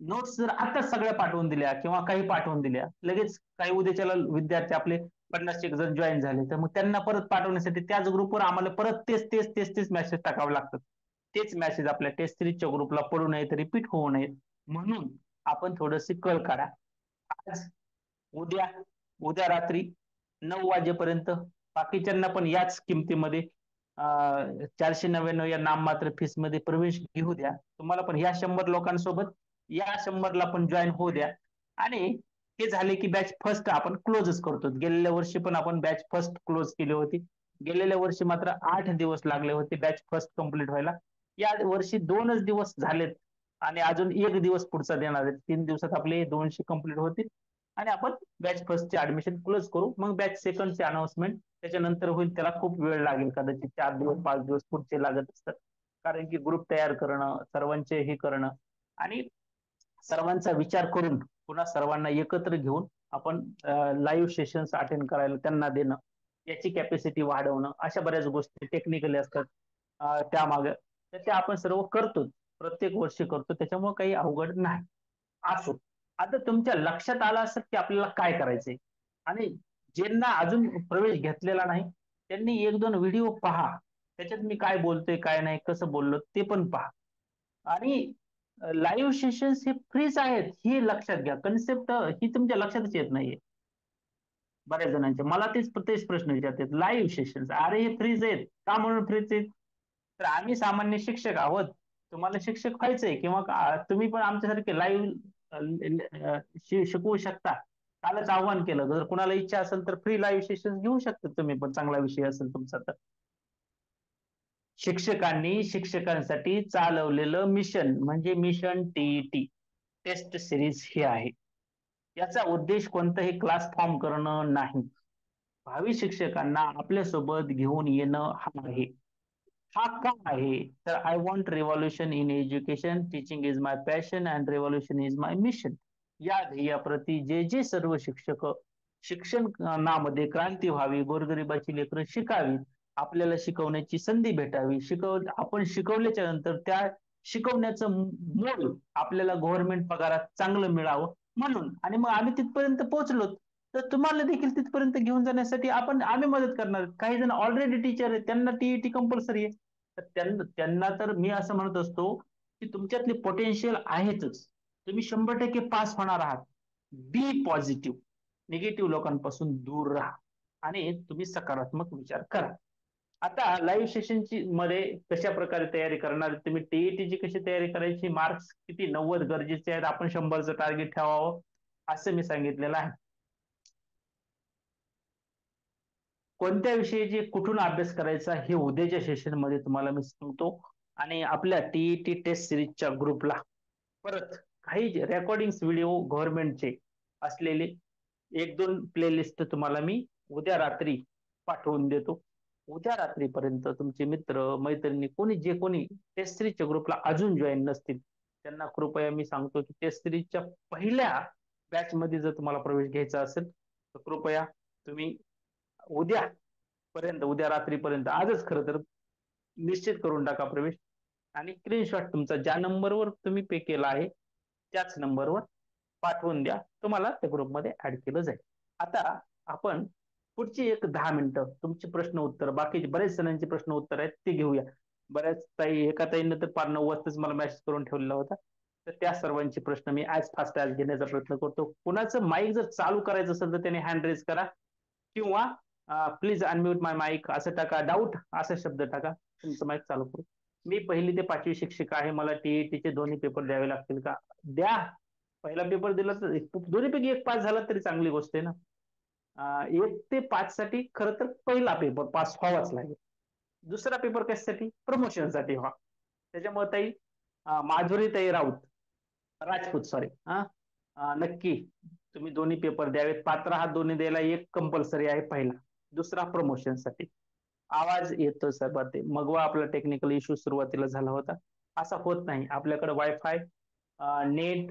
नोट्स जर आता सगळ्या पाठवून दिल्या किंवा काही पाठवून दिल्या, लगेच काही उद्याच्याला विद्यार्थी आपले 50 एक जण जॉईन झाले, तर मग त्यांना परत पाठवण्यासाठी त्याच ग्रुपवर आम्हाला परत तेच तेच तेच तेच मेसेज टाकावे लागतात. तेच मेसेज आपल्या टेस्ट सिरीजच्या ग्रुपला पडू नये, रिपीट होऊ नये म्हणून आपण थोडीशी कळ काढा. आज, उद्या, उद्या रात्री 9 वाजेपर्यंत बाकीच्यांना पण याच किमतीमध्ये 499 या नाममात्र फीस मध्ये प्रवेश घेऊ द्या. तुम्हाला पण या 100 लोकांसोबत या 100 ला पण जॉईन होऊ द्या. आणि हे झाले की बॅच फर्स्ट आपण क्लोजच करतो. गेलेल्या वर्षी पण आपण बॅच फर्स्ट क्लोज केली होती. गेलेल्या वर्षी मात्र 8 दिवस लागले होते बॅच फर्स्ट कंप्लीट व्हायला. या वर्षी 2च दिवस झालेत आणि अजून 1 दिवस पुढचा देणार आहेत. 3 दिवसात आपले 200 कंप्लीट होतील आणि आपण बॅच फर्स्टचे ऍडमिशन क्लोज करू. मग बॅच सेकंडचे अनाउन्समेंट त्याच्यानंतर होईल. त्याला खूप वेळ लागेल, कदाचित 4 दिवस 5 दिवस पुढचे लागत असतात. कारण की ग्रुप तयार करणं, सर्वांचे हे करणं आणि सर्वांचा विचार करून पुन्हा सर्वांना एकत्र घेऊन आपण लाईव्ह सेशन्स अटेंड करायला त्यांना देणं, याची कॅपॅसिटी वाढवणं, अशा बऱ्याच गोष्टी टेक्निकली असतात त्यामागे. तर ते आपण सर्व करतो, प्रत्येक वर्षी करतो. त्याच्यामुळे काही अवघड नाही. असो, आता तुमच्या लक्षात आलं असेल की आपल्याला काय करायचंय आणि ज्यांना अजून प्रवेश घेतलेला नाही त्यांनी 1-2 व्हिडिओ पहा. त्याच्यात मी काय बोलतोय काय नाही कसं बोललो ते पण पहा. आणि लाईव्ह सेशन्स हे फ्रीच आहेत हे लक्षात घ्या. कन्सेप्ट ही तुमच्या लक्षातच येत नाहीये बऱ्याच जणांच्या. मला तेच तेच प्रश्न विचारतात, लाईव्ह सेशन्स अरे हे फ्रीज आहेत का, म्हणून फ्रीज आहेत? तर आम्ही सामान्य शिक्षक आहोत. तुम्हाला शिक्षक व्हायचंय किंवा तुम्ही पण आमच्यासारखे लाईव्ह शिकवू शकता. कालच आव्हान केलं, जर कुणाला इच्छा असेल तर फ्री लाईव्ह सेशन घेऊ शकता तुम्ही पण, चांगला विषय असेल तुमचा तर. शिक्षकांनी शिक्षकांसाठी चालवलेलं मिशन म्हणजे मिशन टीईटी टेस्ट सिरीज हे आहे. याचा उद्देश कोणताही क्लास फॉर्म करणं नाही, भावी शिक्षकांना आपल्यासोबत घेऊन येणं हा आहे. हा का आहे तर I want revolution in education, teaching is my passion and revolution is my mission. या ध्येयाप्रती जे जे सर्व शिक्षक शिक्षणामध्ये क्रांती व्हावी, गोरगरिबाची लेकरं शिकावी, आपल्याला शिकवण्याची संधी भेटावी, आपण शिकवल्याच्या नंतर त्या शिकवण्याचं मोल आपल्याला गव्हर्नमेंट पगारात चांगलं मिळावं म्हणून, आणि मग आम्ही तिथपर्यंत पोहोचलो तर तुम्हाला देखील तिथपर्यंत घेऊन जाण्यासाठी आम्ही मदत करणार. काही जण ऑलरेडी टीचर आहेत, त्यांना टीईटी कंपल्सरी आहे. तर त्यांना तर मी असं म्हणत असतो की तुमच्यातले पोटेन्शियल आहेतच, तुम्ही 100% पास होणार आहात. बी पॉझिटिव्ह, निगेटिव्ह लोकांपासून दूर राहा आणि तुम्ही सकारात्मक विचार करा. आता लाईव्ह सेशनची मध्ये कशा प्रकारे तयारी करणार तुम्ही, टीईटीची कशी तयारी करायची, मार्क्स किती 90 गरजेचे आहेत, आपण 100चं टार्गेट ठेवावं असं मी सांगितलेलं आहे. कोणत्या विषयाची कुठून अभ्यास करायचा हे उद्याच्या सेशन मध्ये तुम्हाला मी सांगतो. आणि आपल्या टीईटी टेस्ट सिरीजच्या ग्रुपला परत काही रेकॉर्डिंग व्हिडिओ गव्हर्नमेंटचे असलेले 1-2 प्लेलिस्ट तुम्हाला मी उद्या रात्री पाठवून देतो. उद्या रात्रीपर्यंत तुमचे मित्र मैत्रिणी कोणी जे कोणी टेस्ट सिरीजच्या ग्रुपला अजून जॉईन नसतील त्यांना कृपया मी सांगतो की टेस्ट सिरीजच्या पहिल्या बॅच मध्ये जर तुम्हाला प्रवेश घ्यायचा असेल तर कृपया तुम्ही उद्या उद्या रात्रीपर्यंत, आजच खरं तर निश्चित करून टाका प्रवेश. आणि स्क्रीनशॉट तुमचा ज्या नंबरवर तुम्ही पे केला आहे त्याच नंबरवर पाठवून द्या, तुम्हाला त्या ग्रुपमध्ये ऍड केलं जाईल. आता आपण पुढची एक 10 मिनिटं तुमचे प्रश्न उत्तर, बाकीचे बरेच जणांचे प्रश्न उत्तर आहेत ते घेऊया. बऱ्याच ताई, एका ताईनं तर पार 9 वाजताच मला मेसेज करून ठेवलेला होता. तर त्या सर्वांचे प्रश्न मी आज फास्ट आज घेण्याचा प्रयत्न करतो. कुणाचं माईक जर चालू करायचं असेल तर त्याने हँड रेज करा, किंवा प्लीज अनम्यूट माय माईक असं टाका, डाऊट असा शब्द टाका, तुमचं माईक चालू करू. मी 1ली ते 5वी शिक्षक आहे, मला टीईटीचे दोन्ही पेपर द्यावे लागतील का? द्या. पहिला पेपर दिला तर दोन्हीपैकी एक पास झाला तरी चांगली गोष्ट आहे ना. 1 ते 5 साठी खरं तर पहिला पेपर पास व्हावाच लागेल. दुसरा पेपर कशासाठी? प्रमोशनसाठी व्हा. त्याच्यामुळे ताई, माधुरी ताई राऊत, राजपूत सॉरी, नक्की तुम्ही दोन्ही पेपर द्यावेत. पात्र आहात दोन्ही द्यायला. एक कंपल्सरी आहे पहिला, दुसरा प्रमोशनसाठी. आवाज येतो सर ते मगवा आपला टेक्निकल इश्यू सुरुवातीला झाला होता. असा होत नाही. आपल्याकडे वायफाय, नेट,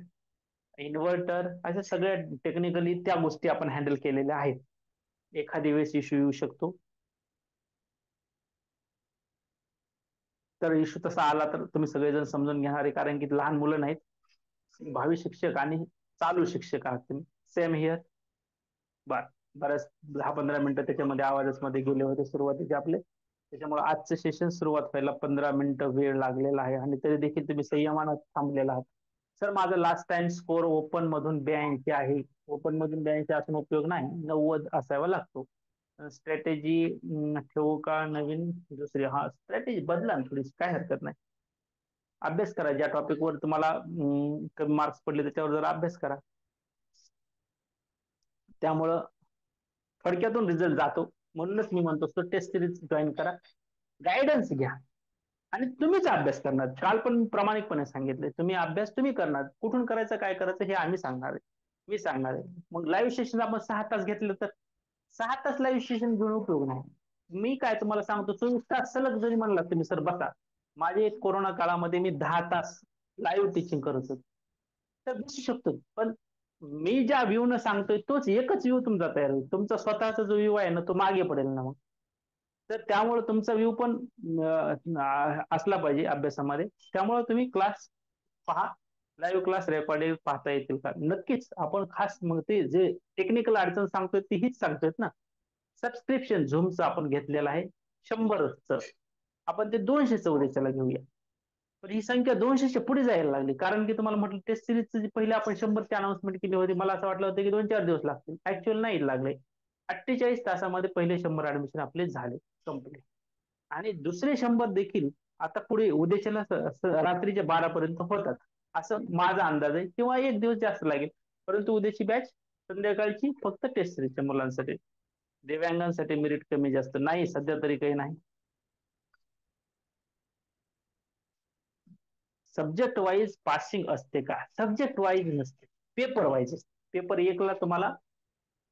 इन्व्हर्टर अशा सगळ्या टेक्निकली त्या गोष्टी आपण हँडल केलेल्या आहेत. एखादी वेळेस इश्यू येऊ शकतो. तर इश्यू तसा आला तर तुम्ही सगळेजण समजून घेणारे, कारण की लहान मुलं नाहीत, भावी शिक्षक आणि चालू शिक्षक आहात तुम्ही. Same here. बर, बऱ्याच 10-15 मिनिटं त्याच्यामध्ये आवाजच मध्ये गेले होते सुरुवातीचे आपले. त्याच्यामुळे आजचं सेशन सुरुवात व्हायला 15 मिनिटं वेळ लागलेला आहे, आणि तरी देखील तुम्ही संयमानं थांबलेला आहात. सर माझं लास्ट टाइम स्कोर ओपन मधून 82 आहे. ओपन मधून 82 असून उपयोग नाही, 90 असावा लागतो. स्ट्रॅटेजी ठेवू का नवीन दुसरी? हा, स्ट्रॅटेजी बदला ना थोडीशी, काय हरकत नाही. अभ्यास करा, ज्या टॉपिकवर तुम्हाला कमी मार्क्स पडले त्याच्यावर जरा अभ्यास करा. त्यामुळं थोडक्यातून रिझल्ट जातो. म्हणूनच मी म्हणतो तो टेस्ट सिरीज जॉईन करा, गायडन्स घ्या, आणि तुम्हीच अभ्यास करणार. काल पण मी प्रामाणिकपणे सांगितले, तुम्ही अभ्यास तुम्ही करणार, कुठून करायचं काय करायचं हे आम्ही सांगणार आहे, मी सांगणार आहे. मग लाईव्ह सेशन आपण 6 तास घेतलं तर 6 तास लाईव्ह सेशन घेऊन उपयोग नाही. मी काय तुम्हाला सांगतो, 24 तास सलग जरी म्हणला तुम्ही सर बसा, माझे कोरोना काळामध्ये मी 10 तास लाईव्ह टीचिंग करत होतो. तर बसू शकतो, पण मी ज्या व्ह्यू न सांगतोय तोच एकच व्ह्यू तुमचा तयार होईल. तुमचा स्वतःचा जो व्ह्यू आहे ना तो मागे पडेल ना मग. तर त्यामुळे तुमचा व्ह्यू पण असला पाहिजे अभ्यासामध्ये. त्यामुळे तुम्ही क्लास पहा, लाईव्ह क्लास रेकॉर्डेड पाहता येतील का? नक्कीच. आपण खास मग ते जे टेक्निकल अडचण सांगतोय ती हीच सांगतोय ना. सबस्क्रिप्शन झूमचं आपण घेतलेलं आहे 100च, आपण ते 200चं उद्याच्याला घेऊया. पण ही संख्या 200च्या पुढे जायला लागली, कारण की तुम्हाला म्हटलं टेस्ट सिरीजची पहिले आपण 100ची अनाउन्समेंट केली होती. मला असं वाटलं होतं की 2-4 दिवस लागतील, ऍक्च्युअल नाही लागले. 48 तासामध्ये पहिले 100 ऍडमिशन आपले झाले, संपले. आणि दुसरे 100 देखील आता पुढे उद्याच्याला रात्रीच्या 12 पर्यंत होतात, असं माझा अंदाज आहे, किंवा एक दिवस जास्त लागेल. परंतु उद्याची बॅच संध्याकाळची फक्त टेस्ट सिरीजच्या मुलांसाठी. दिव्यांगांसाठी मेरिट कमी जास्त नाही सध्या तरी काही नाही. सब्जेक्ट वाईज पासिंग असते का? सब्जेक्ट वाईज नसते, पेपर वाईज असते. पेपर एकला तुम्हाला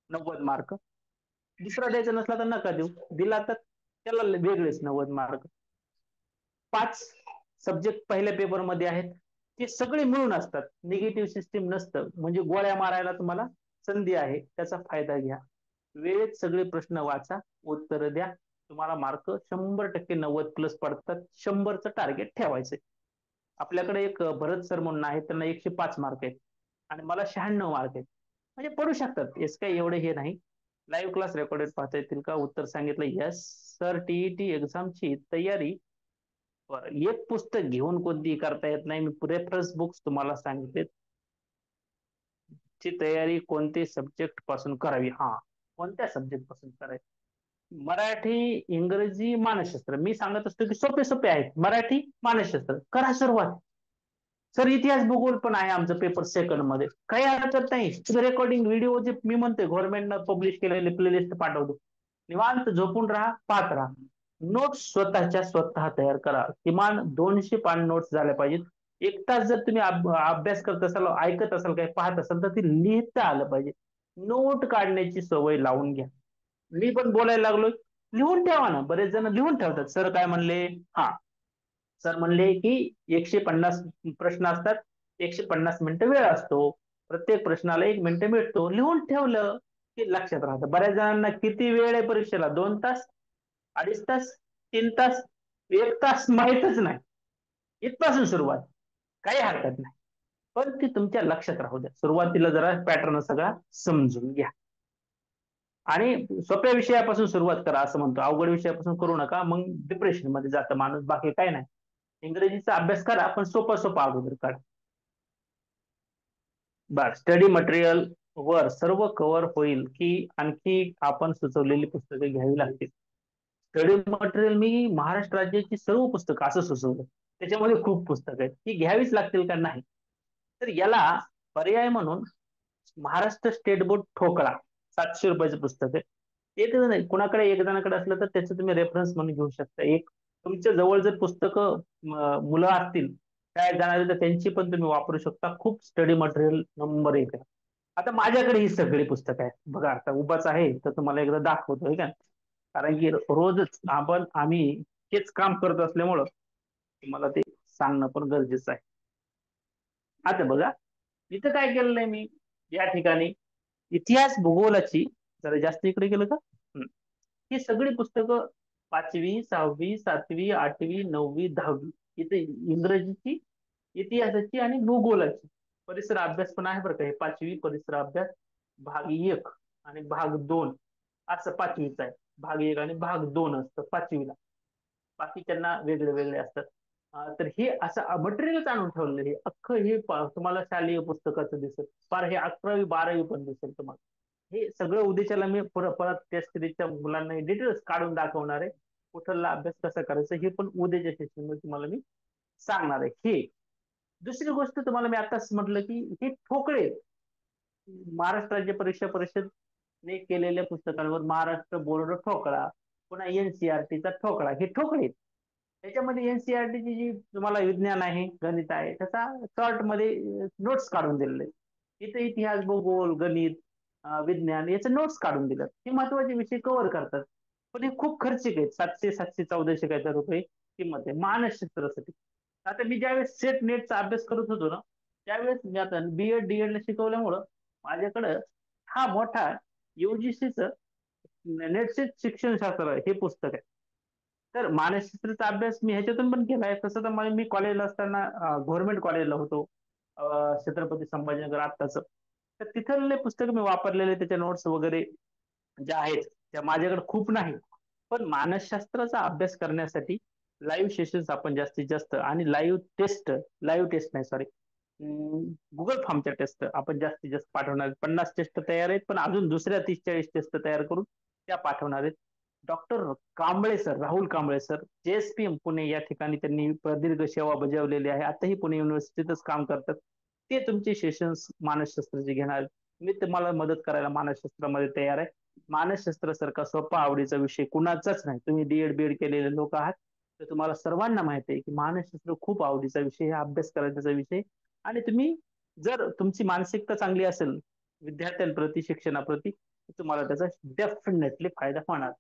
90 मार्क, दुसरा द्यायचा नसला तर नका देऊ, दिला तर त्याला वेगळेच 90 मार्क. 5 सब्जेक्ट पहिल्या पेपरमध्ये आहेत, ते सगळे मिळून असतात, निगेटिव्ह सिस्टीम नसतं, म्हणजे गोळ्या मारायला तुम्हाला संधी आहे, त्याचा फायदा घ्या. वेळेत सगळे प्रश्न वाचा, उत्तर द्या, तुम्हाला मार्क 100% 90 प्लस पडतात. 100चं टार्गेट ठेवायचं. आपल्याकडे एक भरत सर म्हणून आहेत, त्यांना 105 मार्क आहेत, आणि मला 96 मार्क आहेत, म्हणजे पडू शकतात, याच काही एवढे हे नाही. लाईव्ह क्लास रेकॉर्डेड पाहता येतील का? उत्तर सांगितलं यस सर. टीईटी एक्झामची तयारी एक पुस्तक घेऊन कोणतीही करता येत नाही, मी रेफरन्स बुक्स तुम्हाला सांगितले. ची तयारी कोणते सब्जेक्ट पासून करावी? हा, कोणत्या सब्जेक्ट पासून करावी? मराठी, इंग्रजी, मानसशास्त्र. मी सांगत असतो की सोपे सोपे आहेत. मराठी, मानसशास्त्र करा सुरुवात. सर इतिहास भूगोल पण आहे आमचं पेपर सेकंड मध्ये, काही हरकत नाही. रेकॉर्डिंग व्हिडिओ जे मी म्हणतोय गव्हर्नमेंटनं पब्लिश केलेले प्लेलिस्ट पाठवतो, निवांत झोपून राहा, पाहत राहा. नोट्स स्वतःच्या स्वतः तयार करा, किमान 200 पान नोट्स झाल्या पाहिजेत. 1 तास जर तुम्ही अभ्यास करत असाल, ऐकत असाल, काही पाहत असाल तर ती लिहिता आलं पाहिजे. नोट काढण्याची सवय लावून घ्या. मी पण बोलायला लागलोय, लिहून ठेवा ना. बरेच जण लिहून ठेवतात, सर काय म्हणले, हा सर म्हणले की 150 प्रश्न असतात, 150 मिनिटं वेळ असतो. प्रत्येक प्रश्नाला 1 मिनिट मिळतो. लिहून ठेवलं की लक्षात राहतं. बऱ्याच जणांना किती वेळ आहे परीक्षेला? 2 तास, 2.5 तास, 3 तास, 1 तास माहीतच नाही. इथपासून सुरुवात. काही हरकत नाही. पण ती तुमच्या लक्षात राहू द्या. सुरुवातीला जरा पॅटर्न सगळा समजून घ्या. आणि सोप्या विषयापासून सुरुवात करा असं म्हणतो. अवघड विषयापासून करू नका. मग डिप्रेशनमध्ये जातं माणूस. बाकी काही नाही. इंग्रजीचा अभ्यास करा, पण सोपा अगोदर काढा. बरं, स्टडी मटेरियल वर सर्व कव्हर होईल की आणखी आपण सुचवलेली पुस्तके घ्यावी लागतील? स्टडी मटेरियल मी महाराष्ट्र राज्याची सर्व पुस्तकं असं सुचवलं. त्याच्यामध्ये खूप पुस्तकं आहेत. ती घ्यावीच लागतील का? नाही. तर याला पर्याय म्हणून महाराष्ट्र स्टेट बोर्ड ठोकळा, 700 रुपयाचं पुस्तक आहे. एक नाही, कुणाकडे एक जणाकडे असलं तर त्याचं तुम्ही रेफरन्स म्हणून घेऊ शकता. एक तुमच्या जवळ जर पुस्तकं मुलं असतील शाळेत जाणारे, तर त्यांची पण तुम्ही वापरू शकता. खूप स्टडी मटेरियल नंबर 1 आहे. आता माझ्याकडे ही सगळी पुस्तकं आहेत. बघा, आता उभाच आहे तर तुम्हाला एकदा दाखवतो का. कारण की रोजच आम्ही हेच काम करत असल्यामुळं तुम्हाला ते सांगणं पण गरजेचं आहे. आता बघा, इथं काय केलेलं आहे मी या ठिकाणी, इतिहास भूगोलाची, जरा जास्त इकडे गेलं का. ही सगळी पुस्तकं 5वी, 6वी, 7वी, 8वी, 9वी, 10वी, इथे इंग्रजीची, इतिहासाची आणि भूगोलाची. परिसर अभ्यास पण आहे बरं का. हे 5वी परिसर अभ्यास भाग 1 आणि भाग 2 असं 5वीचं आहे. भाग 1 आणि भाग 2 असतं 5वीला. बाकीच्यांना वेगळे वेगळे असतात. तर हे असं मटेरियलच आणून ठेवलेलं हे अख्खं हे तुम्हाला शालेय पुस्तकाचं दिसेल. फार हे 11वी 12वी पण दिसेल तुम्हाला. हे सगळं उद्याच्याला मी परत त्या स्त्रीच्या मुलांना डिटेल्स काढून दाखवणार आहे. कुठला अभ्यास कसा करायचा हे पण उद्याच्या सेशनमध्ये तुम्हाला मी सांगणार आहे. हे दुसरी गोष्ट तुम्हाला मी आताच म्हटलं की हे ठोकळे महाराष्ट्र राज्य परीक्षा परिषद ने केलेल्या पुस्तकांवर महाराष्ट्र बोर्ड ठोकळा, पुन्हा एनसीआरटीचा ठोकळा, हे ठोकळे. त्याच्यामध्ये एनसीआरटीची जी तुम्हाला विज्ञान आहे, गणित आहे, त्याचा शॉर्ट मध्ये नोट्स काढून दिलेले. इथे इतिहास, भूगोल, गणित, विज्ञान याचे नोट्स काढून दिलेत. हे महत्वाचे विषय कव्हर करतात. पण हे खूप खर्चिक आहेत. 700, 700, 1400 काहीतरी रुपये किंमत आहे मानसशास्त्रासाठी. आता मी ज्यावेळेस सेट नेटचा अभ्यास करत होतो ना, त्यावेळेस मी आता बीएड डीएड ला शिकवल्यामुळं माझ्याकडं हा मोठा युजीसीच नेटचे शिक्षणशास्त्र हे पुस्तक आहे. तर मानसशास्त्राचा अभ्यास मी ह्याच्यातून पण केलाय. तसं तर मी कॉलेजला असताना गव्हर्नमेंट कॉलेजला होतो. छत्रपती संभाजीनगर आत्ताच. तर तिथले पुस्तक मी वापरलेले, त्याच्या नोट्स वगैरे ज्या आहेत त्या माझ्याकडे खूप नाही. पण मानसशास्त्राचा अभ्यास करण्यासाठी लाईव्ह सेशन्स आपण जास्तीत जास्त आणि लाईव्ह टेस्ट नाही, सॉरी, गुगल फॉर्मच्या टेस्ट आपण जास्तीत जास्त पाठवणार. 50 टेस्ट तयार आहेत, पण अजून दुसऱ्या 30-40 टेस्ट तयार करून त्या पाठवणार आहेत. Doctor Kamble sir, Rahul Kamble sir, JSPM Pune या ठिकाणी त्यांनी प्रदीर्घ सेवा बजावलेली आहे. आताही पुणे युनिव्हर्सिटीतच काम करतात. ते तुमचे सेशन्स मानसशास्त्राचे घेणार. मी तुम्हाला मदत करायला मानसशास्त्रामध्ये तयार आहे. मानसशास्त्रासारखा सोपा आवडीचा विषय कुणाचाच नाही. तुम्ही डीएड बीएड केलेले लोक आहात, तर तुम्हाला सर्वांना माहिती आहे की मानसशास्त्र खूप आवडीचा विषय, हा अभ्यास करायचा विषय. आणि तुम्ही जर तुमची मानसिकता चांगली असेल विद्यार्थ्यांप्रती, शिक्षणाप्रती, तुम्हाला त्याचा डेफिनेटली फायदा होणार.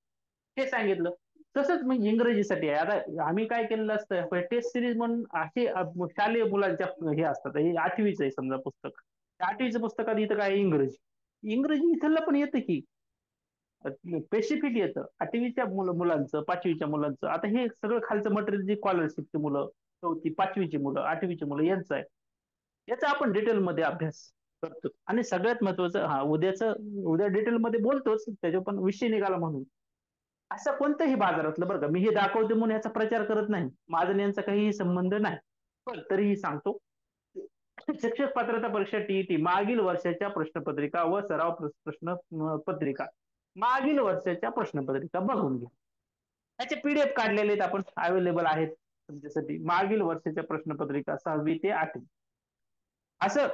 हे सांगितलं. तसंच मग इंग्रजीसाठी आहे. आता आम्ही काय केलेलं असतं, टेस्ट सिरीज म्हणून असे शालेय मुलांच्या हे असतात. हे 8वीचं आहे समजा पुस्तक. 8वीच्या पुस्तकात इथं काय इंग्रजी, इंग्रजी इथलं पण येतं की स्पेसिफिक येतं 8वीच्या मुलांचं, 5वीच्या मुलांचं. आता हे सगळं खालचं मटेरियल जे स्कॉलरशिपची मुलं, 4थी 5वीची मुलं, 8वीची मुलं यांचं आहे. याचा आपण डिटेलमध्ये अभ्यास करतो. आणि सगळ्यात महत्वाचं, उद्या डिटेलमध्ये बोलतोच, त्याच्या पण विषय निघाला म्हणून असं कोणतंही बाजारातलं, बरं का, मी हे दाखवते म्हणून याचा प्रचार करत नाही. माझा आणि यांचा काहीही संबंध नाही. पण तरीही सांगतो, शिक्षक पात्रता परीक्षा टीईटी मागील वर्षाच्या प्रश्नपत्रिका व सराव प्रश्न पत्रिका, मागील वर्षाच्या प्रश्नपत्रिका बघून घ्या. त्याचे पीडीएफ काढलेले आहेत, आपण अवेलेबल आहेत तुमच्यासाठी. मागील वर्षाच्या प्रश्नपत्रिका 6वी ते 8वी असं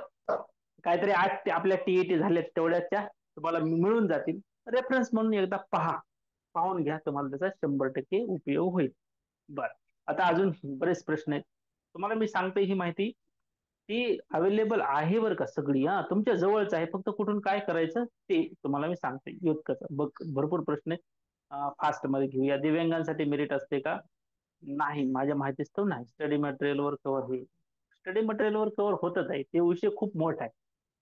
काहीतरी 8 ते आपल्या टीईटी झाल्यात तेवढ्याच्या तुम्हाला मिळून जातील. रेफरन्स म्हणून एकदा पाहून घ्या, तुम्हाला त्याचा 100% उपयोग होईल. बरं, आता अजून बरेच प्रश्न आहेत. तुम्हाला मी सांगतो ही माहिती, ती अवेलेबल आहे बरं का सगळी. तुमच्या जवळच आहे. फक्त कुठून काय करायचं ते तुम्हाला मी सांगते. इतकंच बघ. भरपूर प्रश्न आहेत. फास्ट मध्ये घेऊया. दिव्यांगांसाठी मेरिट असते का? नाही, माझ्या माहितीच तर नाही. स्टडी मटेरियल वर कव्हर होईल. स्टडी मटेरियलवर कव्हर होतच आहे, ते विषय खूप मोठा आहे.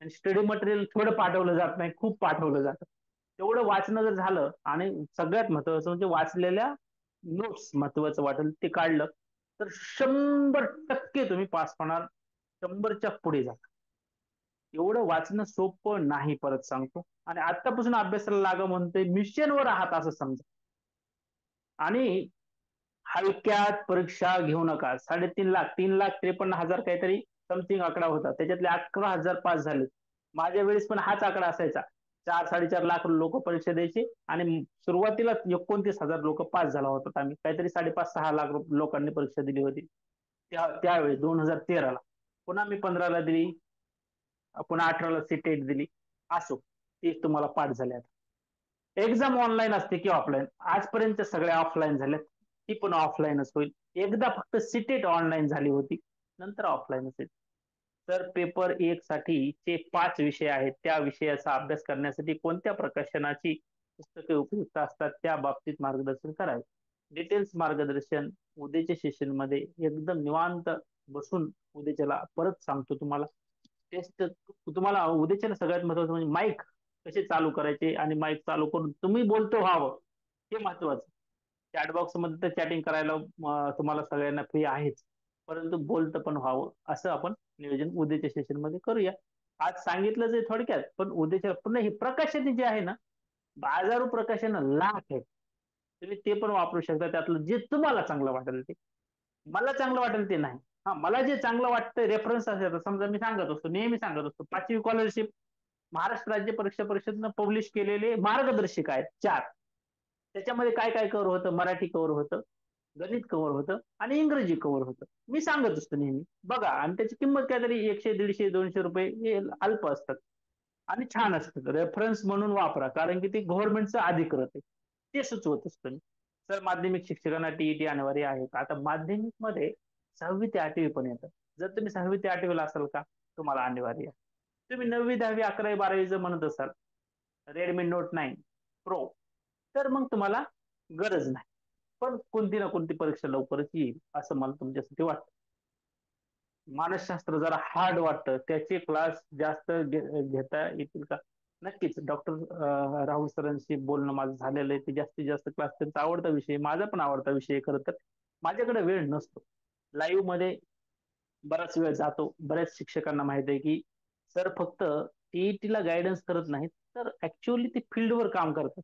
आणि स्टडी मटेरियल थोडं पाठवलं जात नाही, खूप पाठवलं जातं. तेवढं वाचणं जर झालं आणि सगळ्यात महत्वाचं म्हणजे वाचलेल्या नोट्स महत्वाचं वाटेल ते काढलं, तर 100% तुम्ही पास होणार. 100च्या पुढे जा. एवढं वाचणं सोपं नाही, परत सांगतो. आणि आत्तापासून अभ्यासाला लागा म्हणतोय, मिशनवर आहात असं समजा. आणि हलक्यात परीक्षा घेऊ नका. 3.5 लाख, 3,53,000 काहीतरी समथिंग आकडा होता. त्याच्यातले 11,000 पास झाले. माझ्या वेळेस पण हाच आकडा असायचा. 4-4.5 लाख लोक परीक्षा द्यायची आणि सुरुवातीला 29,000 लोक पास झाला होता. आम्ही काहीतरी 5.5-6 लाख लोकांनी परीक्षा दिली होती. त्यावेळेस 2013ला. पुन्हा मी 15ला दिली, पुन्हा 18ला टेट दिली. असो, तेच तुम्हाला पाठ झाले आता. एक्झाम ऑनलाईन असते की ऑफलाईन? आजपर्यंत सगळ्या ऑफलाईन झाल्यात. ती पण ऑफलाईनच होईल. एकदा फक्त सीटेट ऑनलाईन झाली होती, नंतर ऑफलाईनच होईल. तर पेपर 1 साठी जे 5 विषय आहेत, त्या विषयाचा अभ्यास करण्यासाठी कोणत्या प्रकाशनाची पुस्तके उपयुक्त असतात, त्या बाबतीत मार्गदर्शन करावे. डिटेल्स मार्गदर्शन उद्याच्या सेशन मध्ये एकदम निवांत बसून उद्याच्याला परत सांगतो तुम्हाला. टेस्ट तुम्हाला उद्याच्याला सगळ्यात महत्वाचं म्हणजे माईक कसे चालू करायचे आणि माईक चालू करून तुम्ही बोलतो व्हावं, हे महत्वाचं. चॅट बॉक्स मध्ये तर चॅटिंग करायला तुम्हाला सगळ्यांना फ्री आहेच, परंतु बोलतं पण व्हावं असं आपण नियोजन उद्याच्या सेशन मध्ये करूया. आज सांगितलंच आहे थोडक्यात, पण उद्याच्या पुन्हा हे प्रकाशन जे आहे ना, बाजारू प्रकाशन लाख आहे. तुम्ही ते पण वापरू शकता, त्यातलं जे तुम्हाला चांगलं वाटेल ते. मला चांगलं वाटेल ते नाही. हा, मला जे चांगलं वाटतं रेफरन्स असेल, समजा मी सांगत असतो, नेहमी सांगत असतो, 5वी स्कॉलरशिप महाराष्ट्र राज्य परीक्षा परिषदनं पब्लिश केलेले मार्गदर्शक आहेत 4. त्याच्यामध्ये काय काय कव्हर होतं? मराठी कव्हर होतं, गणित कव्हर होतं आणि इंग्रजी कव्हर होतं. मी सांगत असतो नेहमी बघा, आणि त्याची किंमत काहीतरी 100, 150, 200 रुपये हे अल्प असतात आणि छान असतात. रेफरन्स म्हणून वापरा, कारण की ते गव्हर्नमेंटचं अधिकृत आहे. ते सुचवत असतो मी. तर माध्यमिक शिक्षकांना टीईटी अनिवार्य आहे का? आता माध्यमिक मध्ये 6वी ते 8वी पण येतं. जर तुम्ही 6वी ते 8वीला असाल का, तुम्हाला अनिवार्य आहे. तुम्ही 9वी, 10वी, 11वी, 12वी जर म्हणत असाल, रेडमी नोट 9 प्रो, तर मग तुम्हाला गरज नाही. पण कोणती ना कोणती परीक्षा लवकरच येईल असं मला तुमच्यासाठी वाटतं. मानसशास्त्र जरा हार्ड वाटतं, त्याचे क्लास जास्त घेता येतील का? नक्कीच. डॉक्टर राहुल सरांशी बोलणं माझं झालेलं आहे. ते जास्तीत जास्त क्लास त्यांचा आवडता विषय, माझा पण आवडता विषय खरं तर. माझ्याकडे वेळ नसतो. लाईव्ह मध्ये बराच वेळ जातो. बऱ्याच शिक्षकांना माहित आहे की सर फक्त टीईटीला गायडन्स करत नाहीत, तर ऍक्च्युअली ते फील्डवर काम करतात.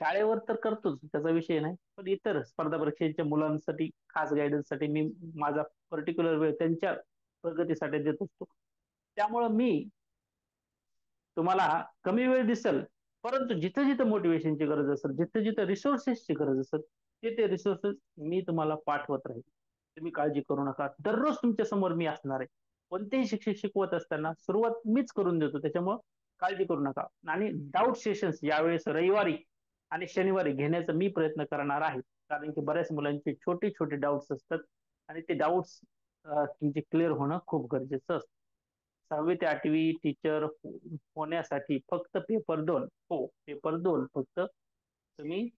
शाळेवर तर करतोच, त्याचा विषय नाही, पण इतर स्पर्धा परीक्षेच्या मुलांसाठी खास गायडन्ससाठी मी माझा पर्टिक्युलर वेळ त्यांच्या प्रगतीसाठी देत असतो. त्यामुळं मी तुम्हाला कमी वेळ दिसेल, परंतु जिथं जिथं मोटिवेशनची गरज असेल, जिथं जिथं रिसोर्सेसची गरज असेल, ते रिसोर्सेस मी तुम्हाला पाठवत राहील. तुम्ही काळजी करू नका. दररोज तुमच्या समोर मी असणार आहे. कोणतेही शिक्षक शिकवत असताना सुरुवात मीच करून देतो, त्याच्यामुळे काळजी करू नका. आणि डाऊट सेशन्स यावेळेस रविवारी आणि शनिवारी घेण्याचा मी प्रयत्न करणार आहे, कारण की बऱ्याच मुलांचे छोटे छोटे डाऊट्स असतात आणि ते डाऊट्स तुमचे क्लिअर होणं खूप गरजेचं असतं. 6वी ते 8वी टीचर होण्यासाठी फक्त पेपर 2, हो, पेपर 2 फक्त तुम्ही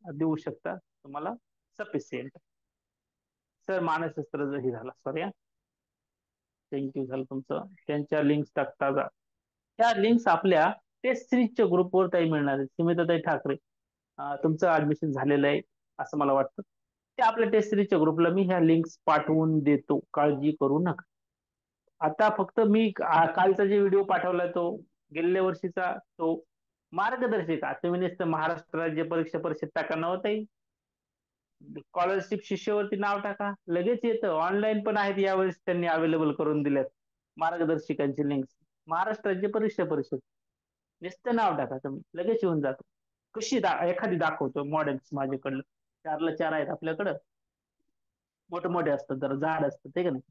देऊ शकता, तुम्हाला सफिशियंट. सर मानसशास्त्र हे झाला, सॉरी, थँक्यू झालं तुमचं. त्यांच्या लिंक्स टाकता जा. त्या लिंक्स आपल्या टेस्ट सिरीजच्या ग्रुपवर ताई मिळणार आहेत. सुमित्राताई ठाकरे, तुमचं ऍडमिशन झालेलं आहे असं मला वाटतं. ते आपल्या टेस्ट सिरीजच्या ग्रुपला मी ह्या लिंक्स पाठवून देतो, काळजी करू नका. आता फक्त मी कालचा जे व्हिडिओ पाठवला तो गेल्या वर्षीचा, तो मार्गदर्शिका. तुम्ही नुसतं महाराष्ट्र राज्य परीक्षा परिषद टाका नव्हतं, स्कॉलरशिप शिष्यवृत्ती नाव टाका, लगेच येतं. ऑनलाईन पण आहेत यावेळेस, त्यांनी अवेलेबल करून दिल्यात मार्गदर्शिकांची लिंक्स. महाराष्ट्र राज्य परीक्षा परिषद नुसतं नाव टाका, तुम्ही लगेच येऊन जातो. एखादी दाखवतो मॉडेल्स माझ्याकडलं. 4ला 4 आहेत आपल्याकडं, मोठे मोठे असतात, जरा जाड असतात, ते का नाही,